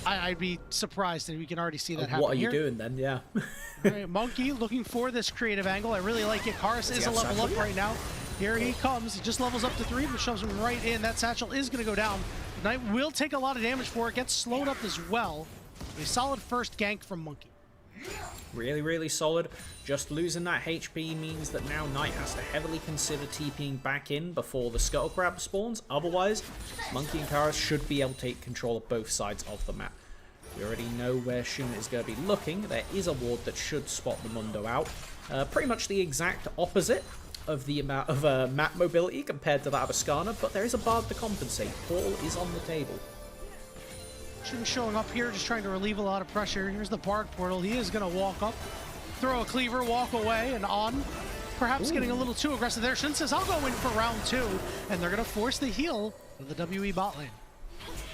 S3: I'd be surprised that we can already see that happen.
S4: What are you
S3: here.
S4: doing then? Yeah.
S3: Right, Monkey looking for this creative angle. I really like it. Karus is a level up right now. Here he comes. He just levels up to 3, but shoves him right in. That satchel is going to go down. Knight will take a lot of damage for it. Gets slowed up as well. A solid first gank from Monkey.
S4: Really, really solid. Just losing that HP means that now Knight has to heavily consider TPing back in before the Scuttle Crab spawns. Otherwise, Monkey and Karus should be able to take control of both sides of the map. We already know where Shun is going to be looking. There is a ward that should spot the Mundo out. Pretty much the exact opposite of the amount of map mobility compared to that of a Skarner, but there is a Bard to compensate. Portal is on the table.
S3: Shun showing up here, just trying to relieve a lot of pressure. Here's the Bard portal. He is going to walk up, throw a cleaver, walk away, and On. Perhaps getting a little too aggressive there. Shun says, I'll go in for round 2, and they're going to force the heal of the WE bot lane.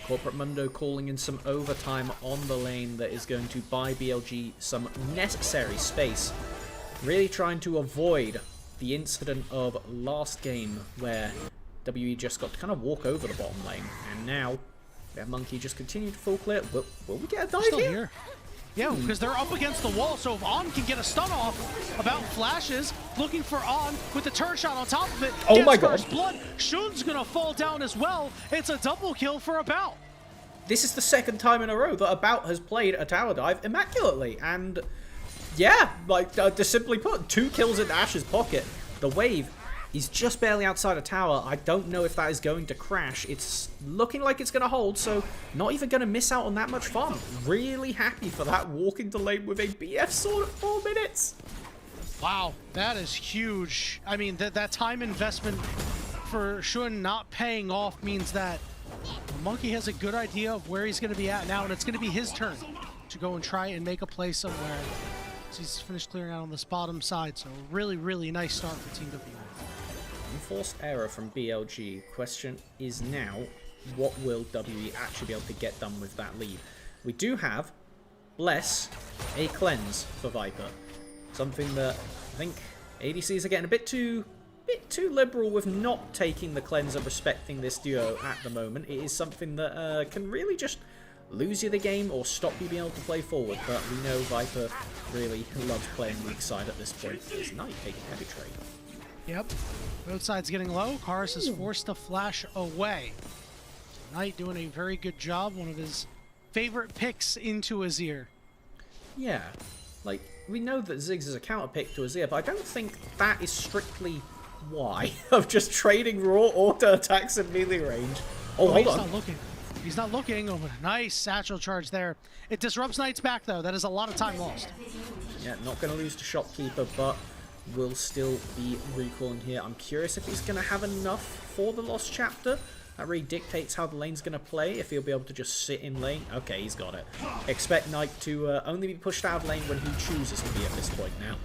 S4: Corporate Mundo calling in some overtime on the lane that is going to buy BLG some necessary space. Really trying to avoid the incident of last game where WE just got to kind of walk over the bottom lane. And now, that Monkey just continued to full clear. Will we get a dive
S3: Still
S4: here?
S3: here. Yeah, because they're up against the wall, so if On can get a stun off, About flashes, looking for On with the turn shot on top of it.
S4: Oh
S3: Gets
S4: my god.
S3: first blood. Shun's gonna fall down as well. It's a double kill for About.
S4: This is the second time in a row that About has played a tower dive immaculately. And yeah, like to simply put, 2 kills in Ash's pocket. The wave is just barely outside a tower. I don't know if that is going to crash. It's looking like it's going to hold, so not even going to miss out on that much fun. Really happy for that walking to lane with a BF sword at 4 minutes.
S3: Wow, that is huge. I mean, that time investment for Shun not paying off means that Monkey has a good idea of where he's going to be at now, and it's going to be his turn to go and try and make a play somewhere. So he's finished clearing out on this bottom side, so really, really nice start for Team W.
S4: Enforced error from BLG. Question is now, what will WE actually be able to get done with that lead? We do have, bless, a cleanse for Viper. Something that I think ADCs are getting a bit too liberal with not taking the cleanse and respecting this duo at the moment. It is something that can really just lose you the game or stop you being able to play forward, but we know Viper really loves playing weak side at this point. It's Knight taking heavy trade.
S3: Yep, both sides getting low. Karus is forced to flash away. Knight doing a very good job, one of his favorite picks into Azir.
S4: Yeah, like, we know that Ziggs is a counter pick to Azir, but I don't think that is strictly why of just trading raw auto attacks in melee range. Oh, hold
S3: he's
S4: on.
S3: not looking. He's not looking. Oh, nice satchel charge there. It disrupts Knight's back, though. That is a lot of time lost.
S4: Yeah, not going to lose to Shopkeeper, but will still be recalling here. I'm curious if he's going to have enough for the Lost Chapter. That really dictates how the lane's going to play, if he'll be able to just sit in lane. Okay, he's got it. Expect Knight to only be pushed out of lane when he chooses to be at this point now.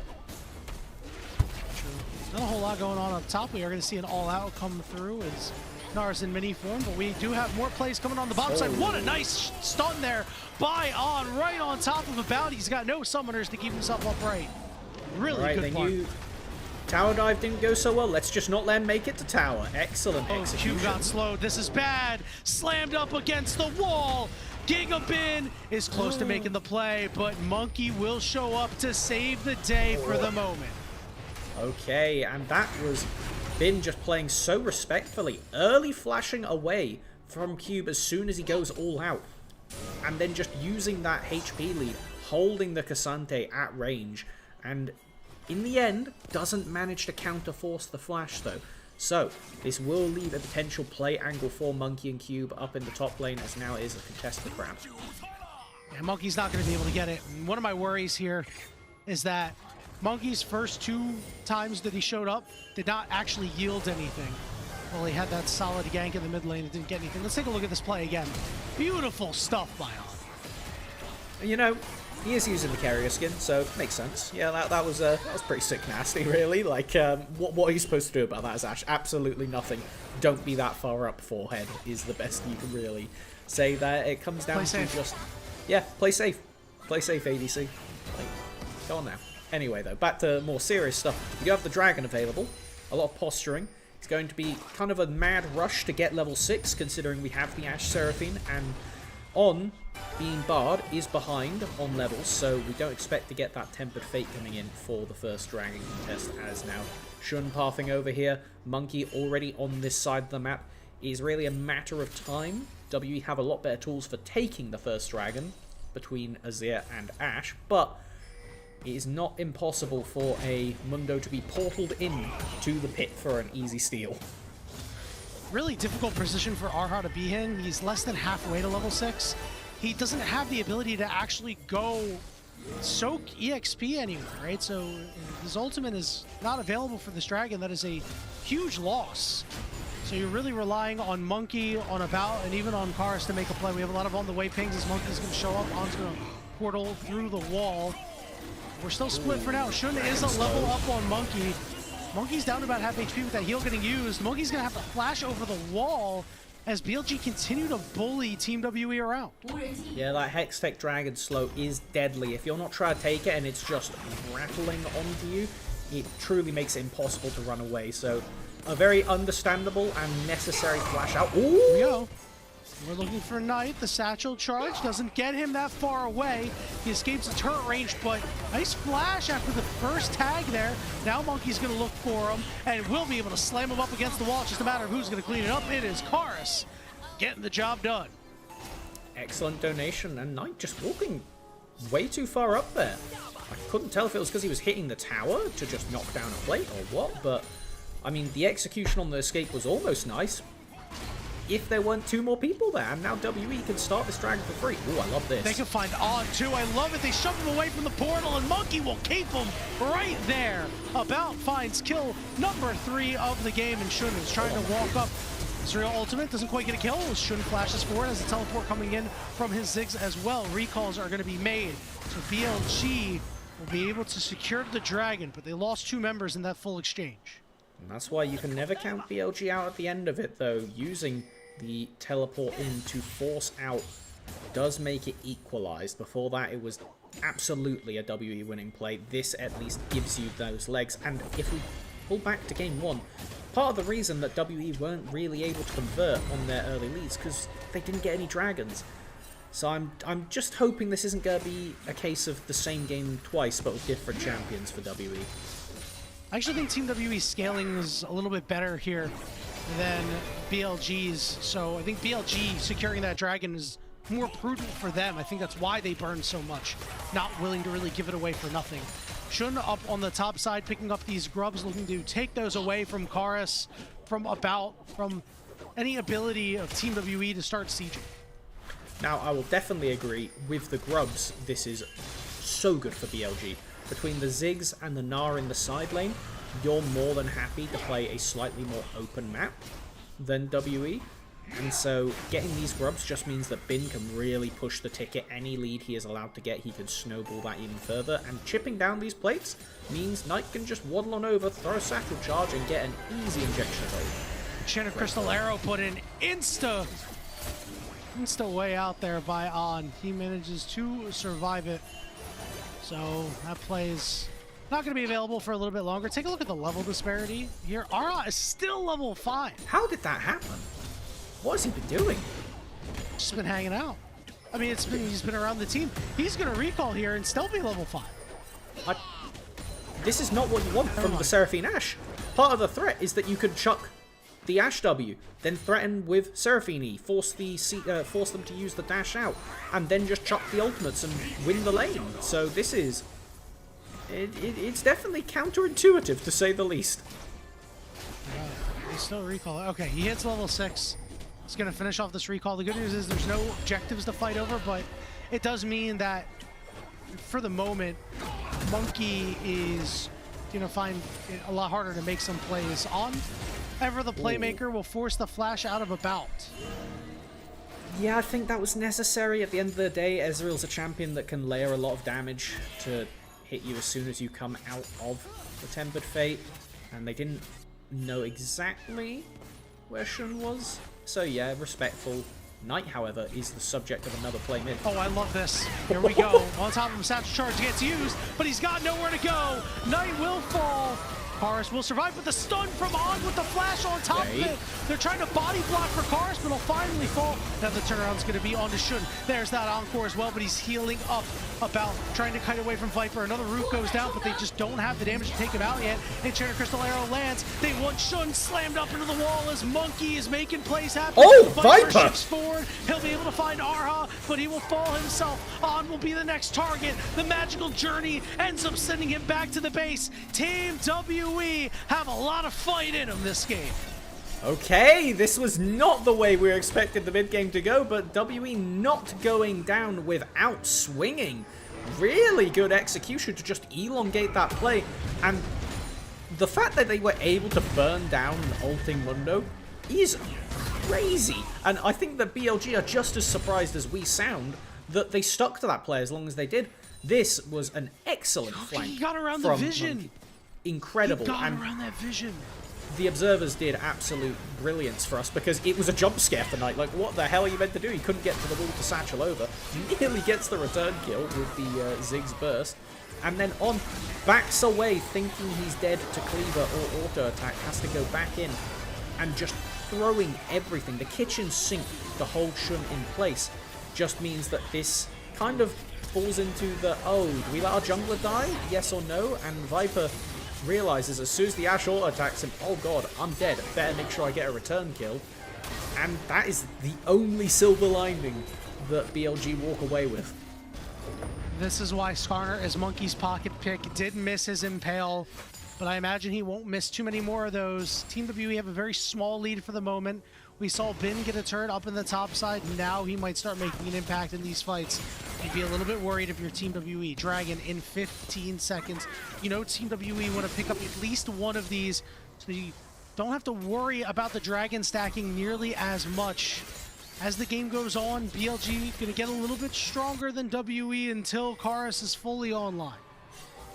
S3: Not a whole lot going on up top. We are going to see an all-out come through as Nars in mini form, but we do have more plays coming on the bottom side. What a nice stun there by On, right on top of a bounty. He's got no summoners to keep himself upright. Really good
S4: they knew tower dive didn't go so well. Let's just not let him make it to tower. Excellent execution.
S3: Q got slowed. This is bad. Slammed up against the wall. Gigabin is close to making the play, but Monkey will show up to save the day for the moment.
S4: Okay, and that was Bin just playing so respectfully, early flashing away from Cube as soon as he goes all out, and then just using that HP lead, holding the Cassante at range, and in the end, doesn't manage to counter-force the flash though. So, this will leave a potential play angle for Monkey and Cube up in the top lane, as now it is a contested grab.
S3: Yeah, Monkey's not going to be able to get it. And one of my worries here is that Monkey's first 2 times that he showed up did not actually yield anything. Well, he had that solid gank in the mid lane and didn't get anything. Let's take a look at this play again. Beautiful stuff by On.
S4: You know, he is using the carrier skin, so makes sense. Yeah, that was pretty sick nasty, really. Like, what are you supposed to do about that, Ash? Absolutely nothing. Don't be that far up forehead is the best you can really say there. It comes down to just, yeah, play safe. Play safe, ADC. Like, go on now. Anyway, though, back to more serious stuff. We do have the Dragon available. A lot of posturing. It's going to be kind of a mad rush to get level 6, considering we have the Ashe Seraphine, and On, being Bard, is behind on levels, so we don't expect to get that Tempered Fate coming in for the first Dragon contest, as now Shun pathing over here, Monkey already on this side of the map. It is really a matter of time. WE have a lot better tools for taking the first Dragon between Azir and Ashe, but it is not impossible for a Mundo to be portaled in to the pit for an easy steal.
S3: Really difficult position for Arha to be in. He's less than halfway to level 6. He doesn't have the ability to actually go soak EXP anywhere, right? So his ultimate is not available for this Dragon. That is a huge loss. So you're really relying on Monkey, on About, and even on Karis to make a play. We have a lot of on-the-way pings as Monkey's going to show up. On's going to portal through the wall. We're still split for now. Shun is a level up on Monkey. Monkey's down to about half HP with that heal getting used. Monkey's going to have to flash over the wall as BLG continue to bully Team WE around.
S4: Yeah, that Hextech Dragon slow is deadly. If you're not trying to take it and it's just rattling onto you, it truly makes it impossible to run away. So, a very understandable and necessary flash out. Ooh!
S3: Here we go. We're looking for Knight. The satchel charge doesn't get him that far away. He escapes the turret range, but nice flash after the first tag there. Now Monkey's going to look for him and will be able to slam him up against the wall. It's just a matter of who's going to clean it up. It is Karis getting the job done.
S4: Excellent donation, and Knight just walking way too far up there. I couldn't tell if it was because he was hitting the tower to just knock down a plate or what, but I mean, the execution on the escape was almost nice. If there weren't 2 more people there, and now WE can start this Dragon for free. Ooh, I love this.
S3: They can find On too. I love it. They shove him away from the portal, and Monkey will keep him right there. About finds kill number 3 of the game, and Shun is trying to walk up. Surreal ultimate doesn't quite get a kill. Shun flashes forward as a teleport coming in from his Ziggs as well. Recalls are going to be made, so BLG will be able to secure the Dragon, but they lost 2 members in that full exchange.
S4: And that's why you can never count BLG out at the end of it, though. Using the teleport in to force out does make it equalized. Before that, it was absolutely a WE winning play. This at least gives you those legs. And if we pull back to game 1, part of the reason that WE weren't really able to convert on their early leads because they didn't get any dragons. So I'm just hoping this isn't going to be a case of the same game twice, but with different champions for WE.
S3: I actually think Team WE's scaling is a little bit better here than BLG's, so I think BLG securing that Dragon is more prudent for them. I think that's why they burn so much, not willing to really give it away for nothing. Shun up on the top side, picking up these grubs, looking to take those away from Karis, from any ability of Team WE to start sieging.
S4: Now, I will definitely agree with the grubs. This is so good for BLG. Between the Ziggs and the Gnar in the side lane, you're more than happy to play a slightly more open map than WE. And so getting these grubs just means that Bin can really push the ticket. Any lead he is allowed to get, he can snowball that even further. And chipping down these plates means Knight can just waddle on over, throw a satchel charge, and get an easy injection of
S3: Shannon Crystal Arrow put in insta way out there by On. He manages to survive it. So that play's not going to be available for a little bit longer. Take a look at the level disparity here. Ara is still level 5.
S4: How did that happen? What has he been doing?
S3: Just been hanging out. I mean, he's been around the team. He's going to recall here and still be level 5.
S4: This is not what you want from the Seraphine Ashe. Part of the threat is that you could chuck the Ashe W, then threaten with Seraphine E, force them to use the dash out, and then just chuck the ultimates and win the lane. So this is... It's definitely counterintuitive, to say the least.
S3: He's still recall. Okay, he hits level 6. He's going to finish off this recall. The good news is there's no objectives to fight over, but it does mean that for the moment, Monkey is going to find it a lot harder to make some plays. On ever the playmaker will force the flash out of a bout.
S4: Yeah, I think that was necessary. At the end of the day, Ezreal's a champion that can layer a lot of damage to hit you as soon as you come out of the Tempered Fate, and they didn't know exactly where Shun was. So yeah, respectful. Knight, however, is the subject of another play mid.
S3: Oh, I love this. Here we go. On top of him, Satchel Charge gets used, but he's got nowhere to go. Knight will fall. Karis will survive with the stun from On with the flash on top of it. They're trying to body block for Karis, but he'll finally fall. Now the turnaround's going to be on to Shun. There's that encore as well, but he's healing up about trying to kite away from Viper. Another root goes down, but they just don't have the damage to take him out yet. Enchanted Crystal Arrow lands. They want Shun slammed up into the wall as Monkey is making plays happen.
S4: Oh,
S3: Viper
S4: Viper!
S3: shifts forward. He'll be able to find Arha, but he will fall himself. On will be the next target. The magical journey ends up sending him back to the base. Team WE have a lot of fight in them this game.
S4: Okay, this was not the way we expected the mid game to go, but WE not going down without swinging. Really good execution to just elongate that play, and the fact that they were able to burn down an ulting Mundo is crazy. And I think that BLG are just as surprised as we sound that they stuck to that play as long as they did. This was an excellent flank.
S3: He got around the vision.
S4: Monkey. Incredible.
S3: He got around that vision.
S4: The observers did absolute brilliance for us because it was a jump scare for Knight. Like, what the hell are you meant to do? He couldn't get to the wall to satchel over. Nearly gets the return kill with the Ziggs burst. And then On backs away thinking he's dead to Cleaver or auto attack. Has to go back in and just throwing everything. The kitchen sink to hold Shun in place just means that this kind of falls into the, oh, do we let our jungler die? Yes or no? And Viper realizes as soon as the Ashe auto attacks him, oh god, I'm dead, better make sure I get a return kill. And that is the only silver lining that BLG walk away with.
S3: This is why Skarner is Monkey's pocket pick. Did miss his Impale, but I imagine he won't miss too many more of those. Team WE have a very small lead for the moment. We saw Bin get a turret up in the top side. Now he might start making an impact in these fights. You'd be a little bit worried if you're Team WE. Dragon in 15 seconds. You know Team WE want to pick up at least one of these, so you don't have to worry about the Dragon stacking nearly as much. As the game goes on, BLG going to get a little bit stronger than WE until Karis is fully online.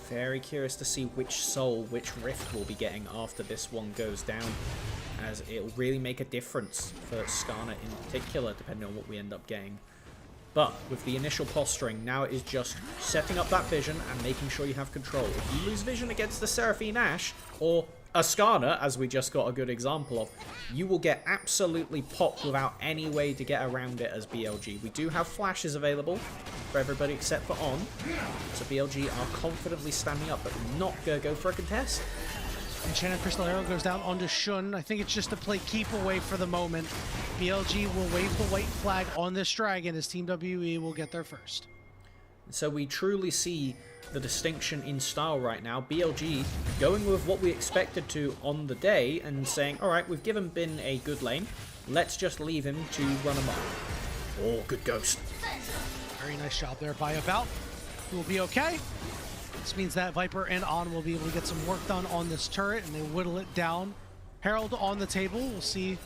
S4: Very curious to see which soul, which rift we'll be getting after this one goes down, as it'll really make a difference for Skarner in particular, depending on what we end up getting. But with the initial posturing, now it is just setting up that vision and making sure you have control. If you lose vision against the Seraphine Ashe, or a Skarner, as we just got a good example of, you will get absolutely popped without any way to get around it as BLG. We do have flashes available for everybody except for On, so BLG are confidently standing up, but not going to go for a contest.
S3: Enchanted Crystal Arrow goes down onto Shun. I think it's just to play keep away for the moment. BLG will wave the white flag on this dragon as Team WE will get there first.
S4: So we truly see the distinction in style right now. BLG going with what we expected to on the day and saying, alright, we've given Bin a good lane. Let's just leave him to run amok. Oh, good ghost.
S3: Very nice job there by About. He will be okay. This means that Viper and On will be able to get some work done on this turret, and they whittle it down. Herald on the table. We'll see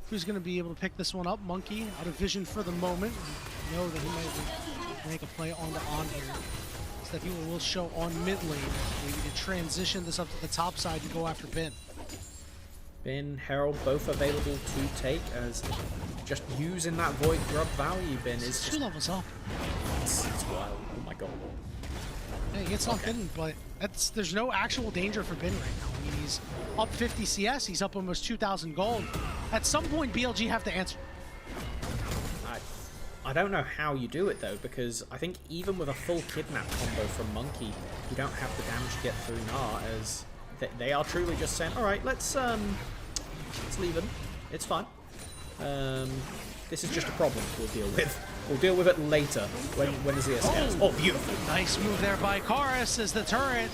S3: who's going to be able to pick this one up. Monkey out of vision for the moment. We know that he might make a play on the On here. That he will show on mid lane. Maybe to transition this up to the top side and go after Bin.
S4: Bin, Herald, both available to take, as just using that Void Grub value, Bin is just...
S3: 2 levels up.
S4: It's wild. Oh my god.
S3: Yeah, he gets locked in, but there's no actual danger for Bin right now. I mean, he's up 50 CS, he's up almost 2,000 gold. At some point, BLG have to answer.
S4: I don't know how you do it though, because I think even with a full kidnap combo from Monkey, you don't have the damage to get through Gnar, as they are truly just saying, alright, let's leave him. It's fine. This is just a problem we'll deal with. We'll deal with it later when Azir scans. Oh, beautiful.
S3: Nice move there by Karis as the turret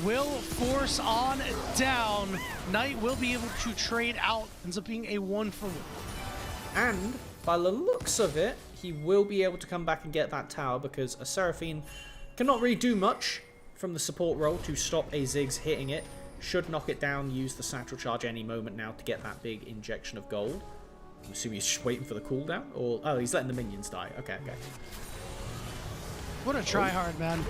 S3: will force On down. Knight will be able to trade out. Ends up being a 1-for-1.
S4: And by the looks of it, he will be able to come back and get that tower, because a Seraphine cannot really do much from the support role to stop a Ziggs hitting it. Should knock it down, use the satchel charge any moment now to get that big injection of gold. I'm assuming he's just waiting for the cooldown, or oh, he's letting the minions die. Okay.
S3: What a tryhard, man.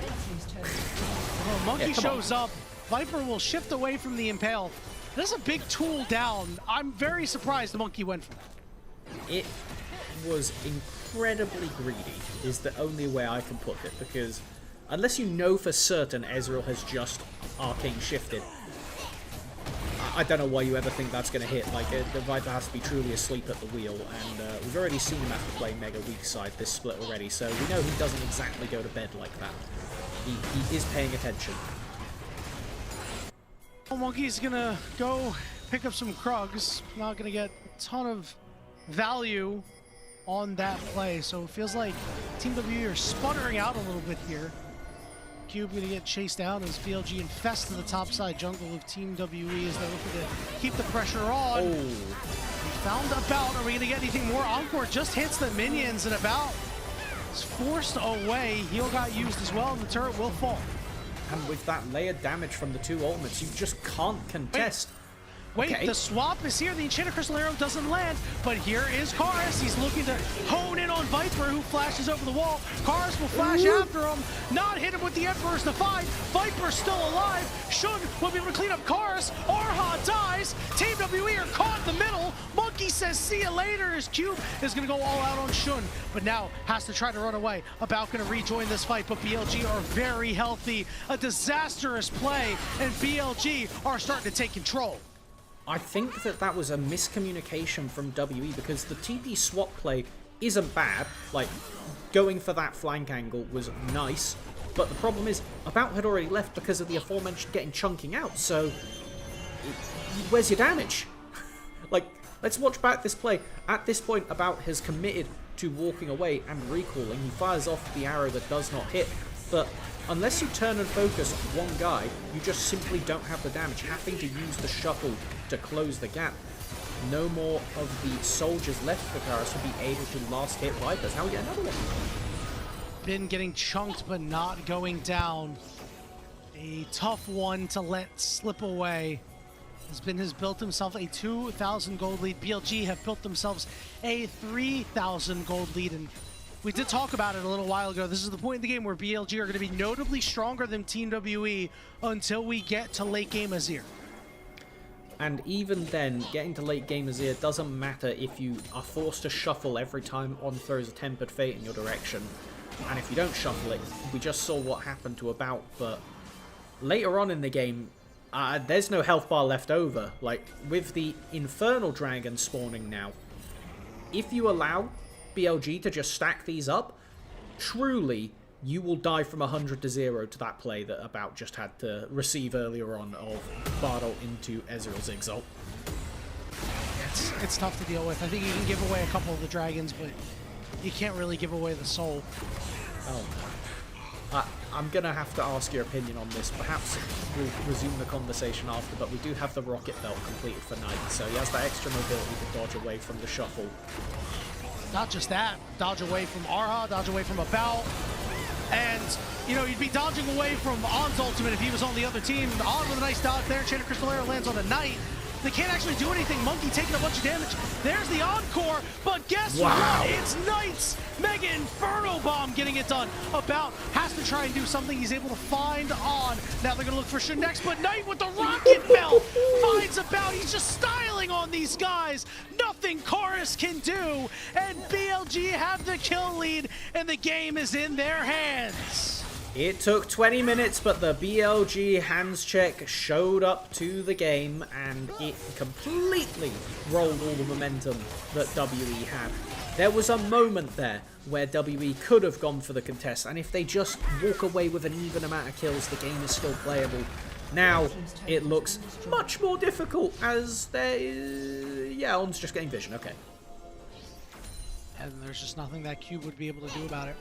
S3: Well, Monkey shows up. Viper will shift away from the Impale. There's a big tool down. I'm very surprised the Monkey went for that.
S4: It was incredibly greedy, is the only way I can put it, because unless you know for certain Ezreal has just arcane shifted, I don't know why you ever think that's going to hit. Like, the Viper has to be truly asleep at the wheel, and we've already seen him have to play mega weak side this split already, so we know he doesn't exactly go to bed like that. He is paying attention.
S3: Well, Monkey's gonna go pick up some Krugs. Not gonna get a ton of value on that play, so it feels like Team W are sputtering out a little bit here. Cube gonna get chased down as BLG infests the top side jungle of Team WE as they're looking to keep the pressure on.
S4: Oh.
S3: We found About. Are we gonna get anything more? Encore just hits the minions, and About is forced away. Heal got used as well, and the turret will fall.
S4: And with that layered damage from the 2 ultimates, you just can't contest.
S3: Wait,
S4: okay.
S3: The swap is here. The Enchanted Crystal Arrow doesn't land, but here is Karis. He's looking to hone in on Viper, who flashes over the wall. Karis will flash after him, not hit him with the Emperor's Defy. Viper's still alive. Shun will be able to clean up Karis. Arha dies. Team WE are caught in the middle. Monkey says, see you later. His Cube is going to go all out on Shun, but now has to try to run away. About going to rejoin this fight, but BLG are very healthy. A disastrous play, and BLG are starting to take control.
S4: I think that was a miscommunication from WE, because the TP swap play isn't bad. Like, going for that flank angle was nice, but the problem is About had already left because of the aforementioned getting chunking out, so where's your damage? Like, let's watch back this play. At this point, About has committed to walking away and recalling. He fires off the arrow that does not hit, but unless you turn and focus one guy, you just simply don't have the damage, having to use the shuffle to close the gap. No more of the soldiers left for Karis to be able to last hit Vipers. Now we get another one.
S3: Bin getting chunked but not going down. A tough one to let slip away. Bin has built himself a 2,000 gold lead. BLG have built themselves a 3,000 gold lead, and we did talk about it a little while ago. This is the point in the game where BLG are going to be notably stronger than Team WE until we get to late game Azir.
S4: And even then, getting to late game Azir doesn't matter if you are forced to shuffle every time On throws a Tempered Fate in your direction. And if you don't shuffle it, we just saw what happened to About, but later on in the game, there's no health bar left over. Like, with the Infernal Dragon spawning now, if you allow BLG to just stack these up, truly, you will die from 100 to 0 to that play that About just had to receive earlier on of Bardo into Ezreal's Exalt.
S3: It's tough to deal with. I think you can give away a couple of the dragons, but you can't really give away the soul.
S4: Oh, I'm going to have to ask your opinion on this. Perhaps we'll resume the conversation after, but we do have the rocket belt completed for Knight, so he has that extra mobility to dodge away from the shuffle.
S3: Not just that, dodge away from Arha, dodge away from About, and, you know, you'd be dodging away from On's ultimate if he was on the other team. On with a nice dodge there, Chain of Crystal Arrow lands on a Knight. They can't actually do anything. Monkey taking a bunch of damage. There's the encore, but guess what? It's Knight's Mega Inferno Bomb getting it done. About has to try and do something. He's able to find On. Now they're going to look for Shin next, but Knight with the rocket belt finds About. He's just styling on these guys. Nothing Chorus can do, and BLG have the kill lead, and the game is in their hands.
S4: It took 20 minutes, but the BLG hands check showed up to the game, and it completely rolled all the momentum that WE had. There was a moment there where WE could have gone for the contest, and if they just walk away with an even amount of kills, the game is still playable. Now, it looks much more difficult, as there is... Yeah, On's just getting vision, okay.
S3: And there's just nothing that Cube would be able to do about it.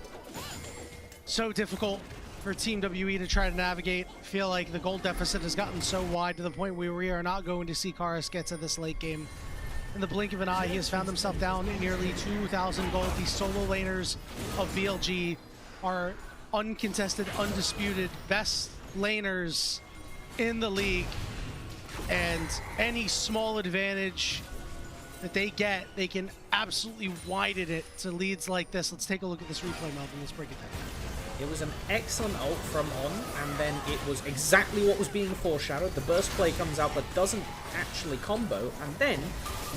S3: So difficult for Team WE to try to navigate. I feel like the gold deficit has gotten so wide to the point where we are not going to see Karis get to this late game. In the blink of an eye, he has found himself down in nearly 2,000 gold. These solo laners of BLG are uncontested, undisputed, best laners in the league. And any small advantage that they get, they can absolutely widen it to leads like this. Let's take a look at this replay, Melvin. Let's break it down.
S4: It was an excellent ult from On, and then it was exactly what was being foreshadowed. The burst play comes out but doesn't actually combo, and then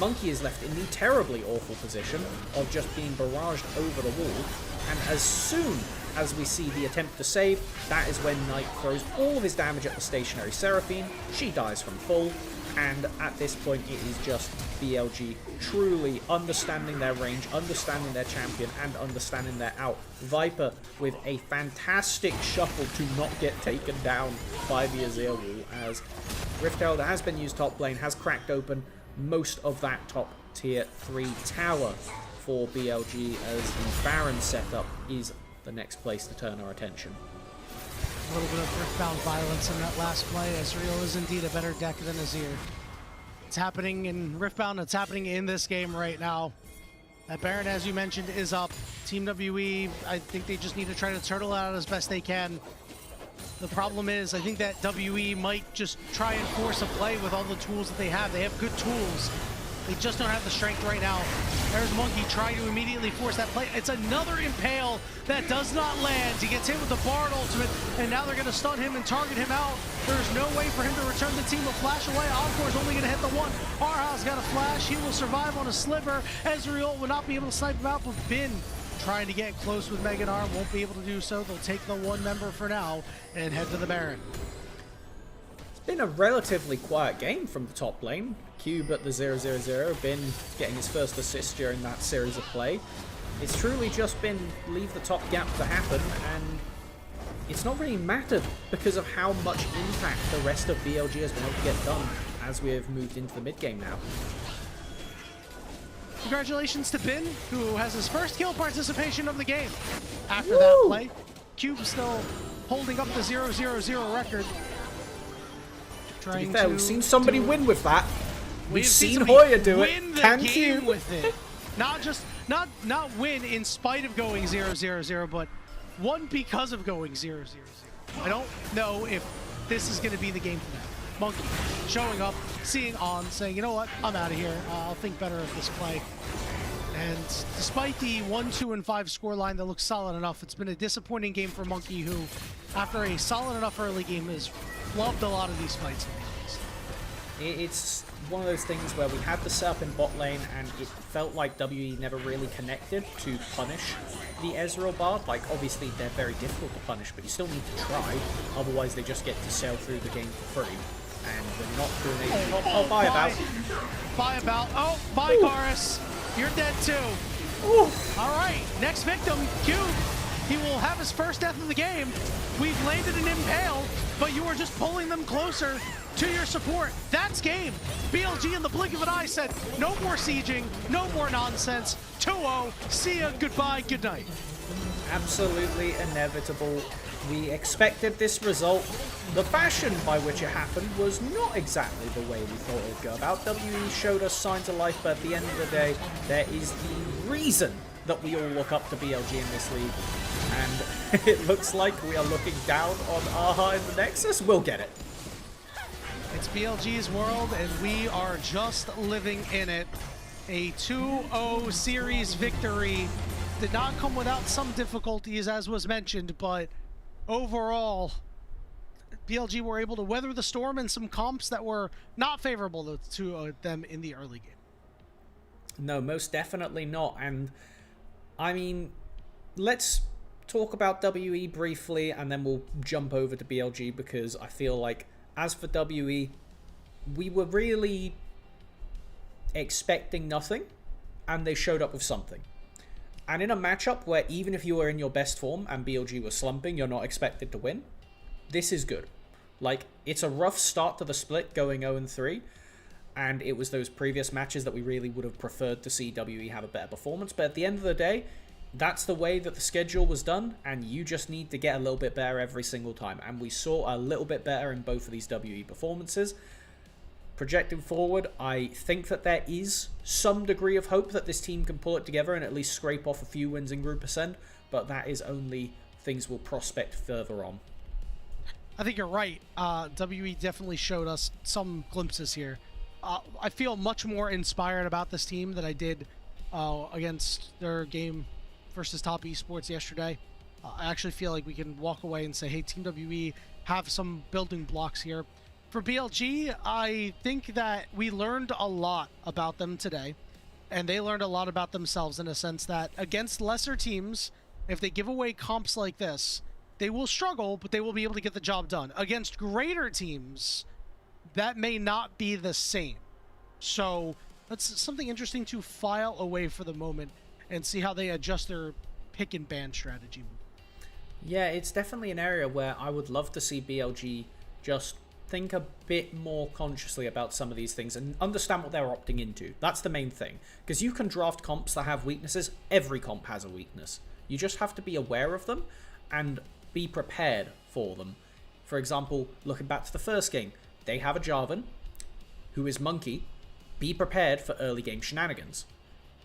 S4: Monkey is left in the terribly awful position of just being barraged over the wall, and as soon as we see the attempt to save, that is when Knight throws all of his damage at the stationary Seraphine. She dies from full, and at this point it is just BLG truly understanding their range, understanding their champion, and understanding their out. Viper with a fantastic shuffle to not get taken down by the Azir wall, as Rift Herald has been used top lane, has cracked open most of that top tier 3 tower for BLG, as the Baron setup is the next place to turn our attention.
S3: A little bit of Riftbound violence in that last play. Ezreal is indeed a better deck than Azir. It's happening in Riftbound, it's happening in this game right now. That Baron, as you mentioned, is up. Team WE, I think they just need to try to turtle out as best they can. The problem is, I think that WE might just try and force a play with all the tools that they have. They have good tools. They just don't have the strength right now. There's Monkey trying to immediately force that play. It's another Impale that does not land. He gets hit with the Bard ultimate, and now they're going to stun him and target him out. There's no way for him to return the team. A flash away. Encore's only going to hit the one. Arha's got a flash. He will survive on a sliver. Ezreal will not be able to snipe him out, but Bin trying to get close with Mega Arm won't be able to do so. They'll take the one member for now and head to the Baron.
S4: It's been a relatively quiet game from the top lane. Cube at the 0-0-0, Bin getting his first assist during that series of play. It's truly just been leave the top gap to happen, and it's not really mattered because of how much impact the rest of BLG has been able to get done as we have moved into the mid game now.
S3: Congratulations to Bin, who has his first kill participation of the game. After that play, Cube still holding up the 0-0-0 record.
S4: To be fair, we've seen somebody win with that. We've seen Hoya do it.
S3: Can Cube with it? Not win in spite of going 0-0-0, but won because of going 0-0-0. I don't know if this is going to be the game for them. Monkey showing up, seeing On, saying, you know what, I'm out of here. I'll think better of this play. And despite the 1-2 and 5 scoreline that looks solid enough, it's been a disappointing game for Monkey, who, after a solid enough early game, has loved a lot of these fights.
S4: It's one of those things where we had the setup in bot lane, and it felt like WE never really connected to punish the Ezreal Bard. Like, obviously they're very difficult to punish, but you still need to try, otherwise they just get to sail through the game for free. And we're not doing anything. Oh, bye About.
S3: Bye About. Oh, bye Chorus. You're dead too. Ooh. All right, next victim, Cube. He will have his first death of the game. We've landed an Impale, but you are just pulling them closer to your support. That's game. BLG in the blink of an eye said, no more sieging, no more nonsense. 2-0, see ya, goodbye, good night.
S4: Absolutely inevitable. We expected this result. The fashion by which it happened was not exactly the way we thought it would go about. WE showed us signs of life, but at the end of the day, there is the reason that we all look up to BLG in this league. And it looks like we are looking down on AHA in the Nexus. We'll get it.
S3: It's BLG's world, and we are just living in it. A 2-0 series victory did not come without some difficulties, as was mentioned, but overall, BLG were able to weather the storm in some comps that were not favorable to them in the early game.
S4: No, most definitely not. And I mean, let's talk about WE briefly, and then we'll jump over to BLG, because I feel like, as for WE, we were really expecting nothing, and they showed up with something. And in a matchup where even if you were in your best form and BLG was slumping, you're not expected to win, this is good. Like, it's a rough start to the split going 0-3, and it was those previous matches that we really would have preferred to see WE have a better performance, but at the end of the day, that's the way that the schedule was done, and you just need to get a little bit better every single time, and we saw a little bit better in both of these WE performances. Projecting forward, I think that there is some degree of hope that this team can pull it together and at least scrape off a few wins in Group Ascend, but that is only things we'll prospect further on.
S3: I think you're right. WE definitely showed us some glimpses here. I feel much more inspired about this team than I did against their game versus Top Esports yesterday. I actually feel like we can walk away and say, hey, Team WE have some building blocks here. For BLG, I think that we learned a lot about them today, and they learned a lot about themselves in a sense that against lesser teams, if they give away comps like this, they will struggle, but they will be able to get the job done. Against greater teams, that may not be the same. So that's something interesting to file away for the moment and see how they adjust their pick and ban strategy.
S4: Yeah, it's definitely an area where I would love to see BLG just think a bit more consciously about some of these things and understand what they're opting into. That's the main thing. Because you can draft comps that have weaknesses. Every comp has a weakness. You just have to be aware of them and be prepared for them. For example, looking back to the first game, they have a Jarvan who is Monkey. Be prepared for early game shenanigans.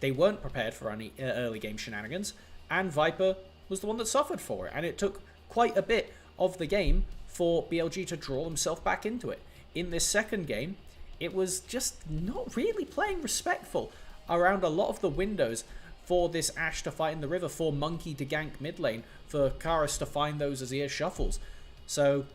S4: They weren't prepared for any early game shenanigans, and Viper was the one that suffered for it, and it took quite a bit of the game for BLG to draw himself back into it. In this second game, it was just not really playing respectful around a lot of the windows for this Ashe to fight in the river, for Monkey to gank mid lane, for Karis to find those Azir shuffles. So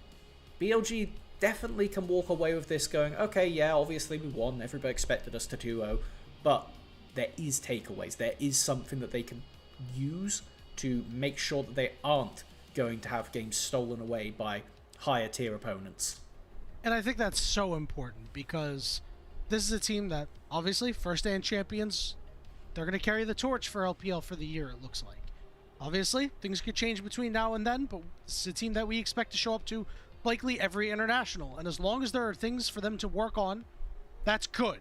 S4: BLG definitely can walk away with this going, okay, yeah, obviously we won, everybody expected us to 2-0, but there is takeaways. There is something that they can use to make sure that they aren't going to have games stolen away by higher tier opponents.
S3: And I think that's so important because this is a team that, obviously, first stand champions, they're going to carry the torch for LPL for the year, it looks like. Obviously, things could change between now and then, but it's a team that we expect to show up to likely every international. And as long as there are things for them to work on, that's good.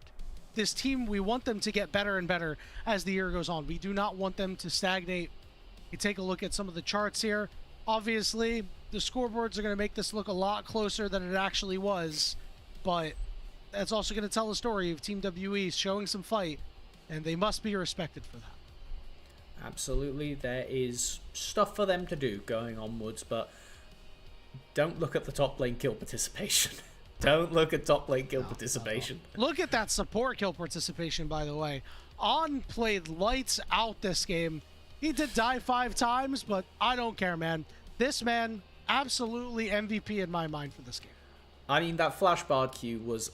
S3: This team, we want them to get better and better as the year goes on. We do not want them to stagnate. You take a look at some of the charts here. Obviously, the scoreboards are going to make this look a lot closer than it actually was, but that's also going to tell a story of Team WE showing some fight, and they must be respected for that.
S4: Absolutely, there is stuff for them to do going onwards, but don't look at the top lane kill participation. Don't look at top lane kill participation.
S3: No. Look at that support kill participation, by the way. On played lights out this game. He did die 5 times, but I don't care, man. This man, absolutely MVP in my mind for this game.
S4: I mean, that flash bar Q was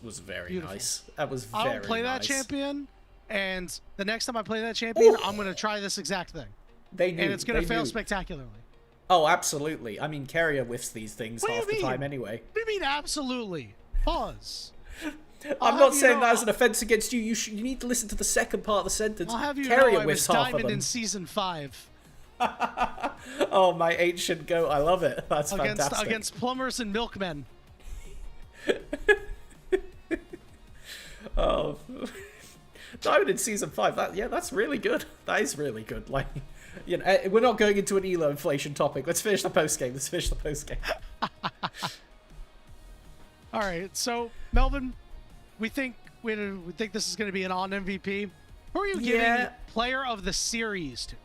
S4: very
S3: beautiful.
S4: Nice. That was very nice.
S3: I don't play that champion, and the next time I play that champion, I'm going to try this exact thing.
S4: They knew.
S3: And it's going to fail spectacularly.
S4: Oh, absolutely. I mean, Carrier whiffs these things half the time anyway.
S3: What do you mean, absolutely? Pause.
S4: I'm not saying that as an offense against you. You need to listen to the second part of the sentence.
S3: I'll have you
S4: Carrier
S3: know I was
S4: whiffs half of
S3: diamond
S4: them.
S3: in Season 5.
S4: Oh, my ancient goat. I love it. That's fantastic.
S3: Against plumbers and milkmen.
S4: Oh. Diamond in Season 5. That's really good. That is really good. Like, You know, we're not going into an ELO inflation topic. Let's finish the post game.
S3: All right, so Melvin, we think this is going to be an on MVP. Who are you giving player of the series to?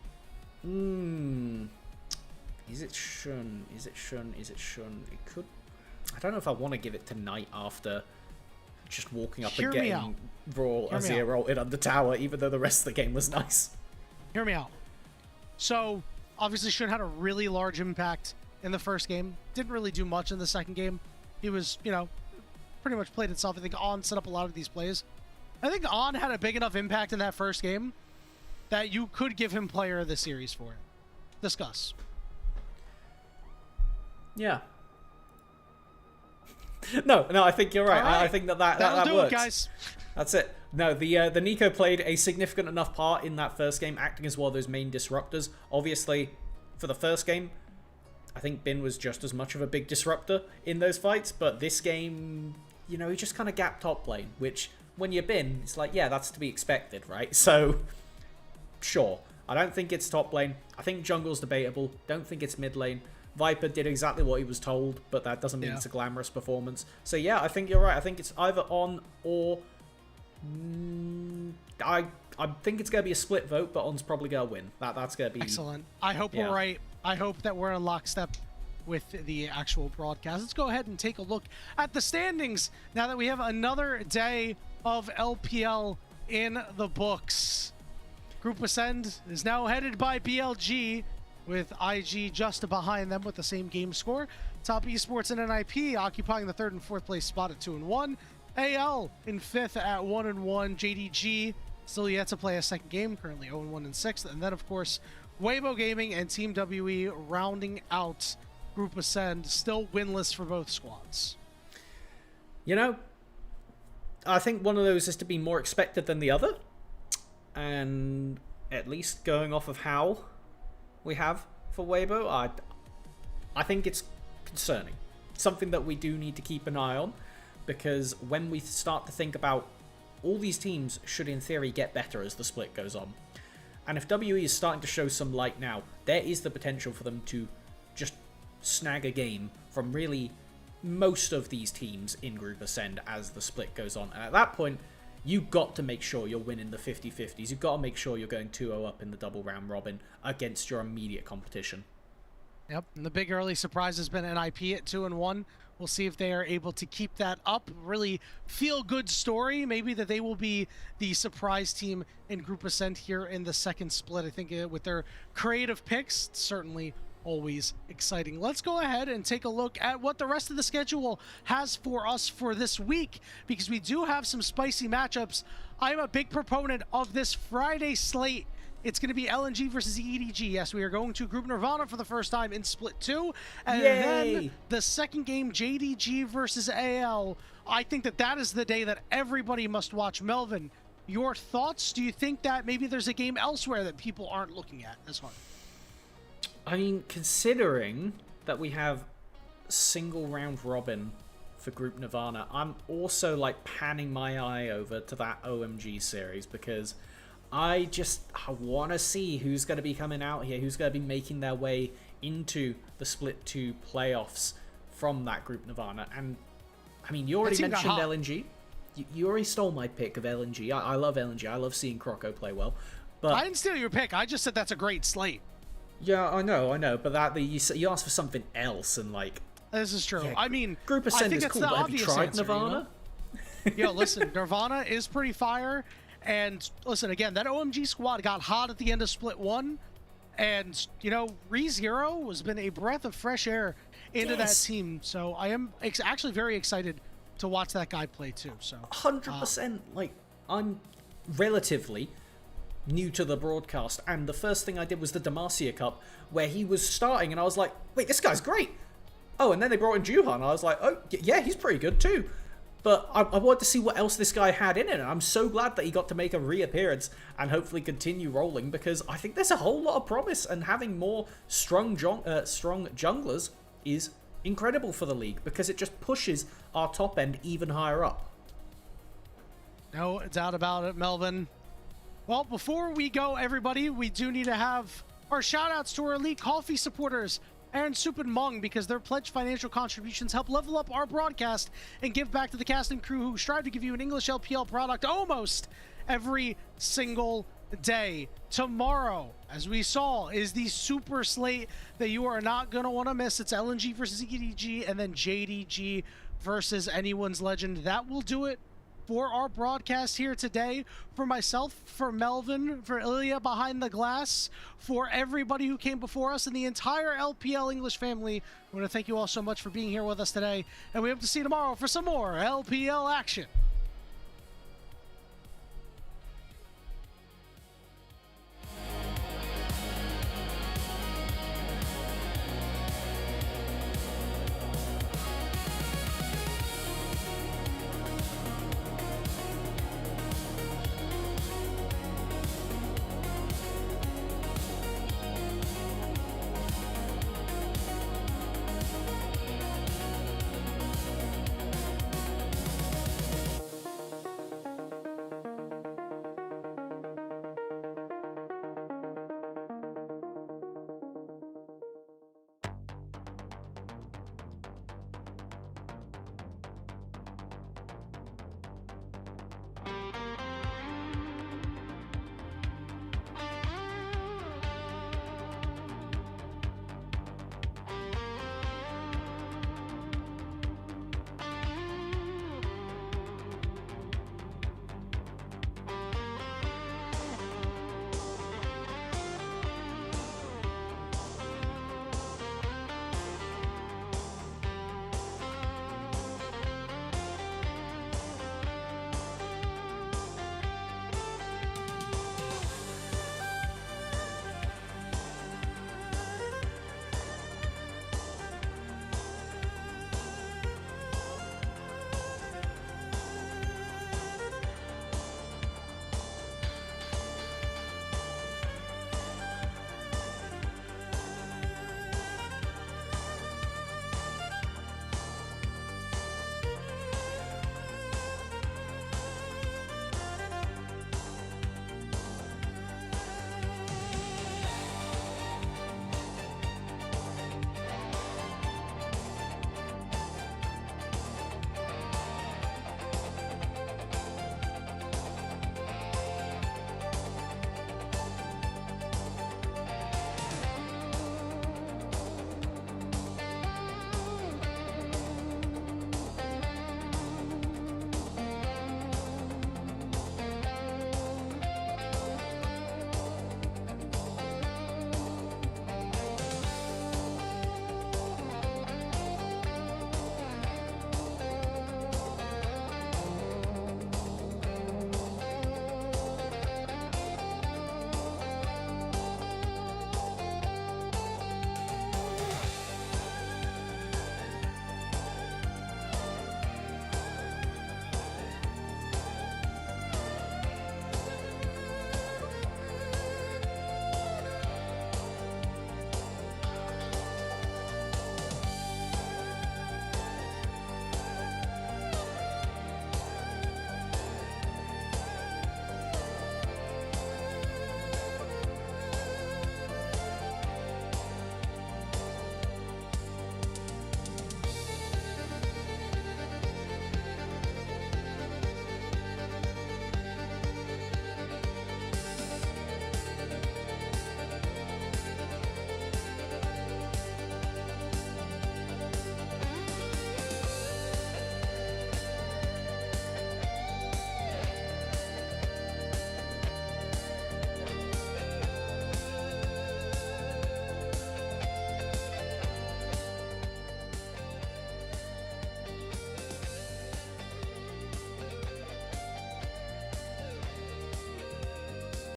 S4: Is it Shun? It could. I don't know if I want to give it to Knight after just walking up and getting Raw Azir rolted on the tower, even though the rest of the game was nice.
S3: Hear me out. So, obviously, Shun had a really large impact in the first game. Didn't really do much in the second game. He was, pretty much played itself. I think On set up a lot of these plays. I think On had a big enough impact in that first game that you could give him player of the series for it. Discuss.
S4: Yeah. No, I think you're right.
S3: Right.
S4: I think that
S3: That'll
S4: works.
S3: It, guys.
S4: That's it. No, the Nico played a significant enough part in that first game, acting as one of those main disruptors. Obviously, for the first game, I think Bin was just as much of a big disruptor in those fights, but this game, he just kind of gapped top lane, which, when you're Bin, it's like, yeah, that's to be expected, right? So, sure. I don't think it's top lane. I think jungle's debatable. Don't think it's mid lane. Viper did exactly what he was told, but that doesn't mean it's a glamorous performance. So yeah, I think you're right. I think it's either On or... I think it's going to be a split vote, but On's probably going to win. That's going to be...
S3: Excellent. I hope we're right. I hope that we're in lockstep with the actual broadcast. Let's go ahead and take a look at the standings now that we have another day of LPL in the books. Group Ascend is now headed by BLG, with IG just behind them with the same game score. Top Esports and NIP occupying the 3rd and 4th place spot at 2-1. AL in 5th at 1-1. JDG still yet to play a second game, currently 0-1 in 6th. And then, of course, Weibo Gaming and Team WE rounding out Group Ascend, still winless for both squads.
S4: I think one of those is to be more expected than the other. And at least going off of how we have for Weibo, I think it's concerning. Something that we do need to keep an eye on, because when we start to think about all these teams should in theory get better as the split goes on. And if WE is starting to show some light now, there is the potential for them to just snag a game from really most of these teams in Group Ascend as the split goes on. And at that point, you've got to make sure you're winning the 50-50s. You've got to make sure you're going 2-0 up in the double round robin against your immediate competition.
S3: Yep, and the big early surprise has been NIP at 2-1. We'll see if they are able to keep that up. Really feel-good story. Maybe that they will be the surprise team in Group Ascent here in the second split. I think with their creative picks, certainly always exciting. Let's go ahead and take a look at what the rest of the schedule has for us for this week, because we do have some spicy matchups. I'm a big proponent of this Friday slate. It's going to be LNG versus EDG. Yes, we are going to Group Nirvana for the first time in Split 2. And then the second game, JDG versus AL. I think that is the day that everybody must watch. Melvin, your thoughts? Do you think that maybe there's a game elsewhere that people aren't looking at as hard?
S4: I mean, considering that we have single round robin for Group Nirvana, I'm also like panning my eye over to that OMG series, because I want to see who's going to be coming out here, who's going to be making their way into the Split 2 playoffs from that Group Nirvana. And I mean, you already mentioned LNG. You already stole my pick of LNG. I love LNG. I love seeing Croco play well. But
S3: I didn't steal your pick. I just said that's a great slate.
S4: Yeah, I know, but you asked for something else, and like...
S3: This is true.
S4: Yeah,
S3: I mean,
S4: Group Ascend is cool, but have you tried
S3: answer,
S4: Nirvana?
S3: Yo, listen, Nirvana is pretty fire, and listen, again, that OMG squad got hot at the end of Split 1, and, ReZero has been a breath of fresh air into that team, so I am actually very excited to watch that guy play, too. So
S4: 100%, I'm relatively new to the broadcast, and the first thing I did was the Demacia Cup, where he was starting, and I was like, wait, this guy's great. Oh, and then they brought in Juhan, and I was like, oh, yeah, he's pretty good too. But I wanted to see what else this guy had in it, and I'm so glad that he got to make a reappearance and hopefully continue rolling, because I think there's a whole lot of promise, and having more strong junglers is incredible for the league, because it just pushes our top end even higher up.
S3: No doubt about it, Melvin. Well, before we go, everybody, we do need to have Our shout-outs to our Elite Coffee supporters, Aaron, Soup, and Mung, because their pledged financial contributions help level up our broadcast and give back to the cast and crew who strive to give you an English LPL product almost every single day. Tomorrow, as we saw, is the super slate that you are not going to want to miss. It's LNG versus EDG and then JDG versus Anyone's Legend. That will do it for our broadcast here today. For myself, for Melvin, for Ilya behind the glass, for everybody who came before us and the entire LPL English family, I want to thank you all so much for being here with us today, and we hope to see you tomorrow for some more LPL action.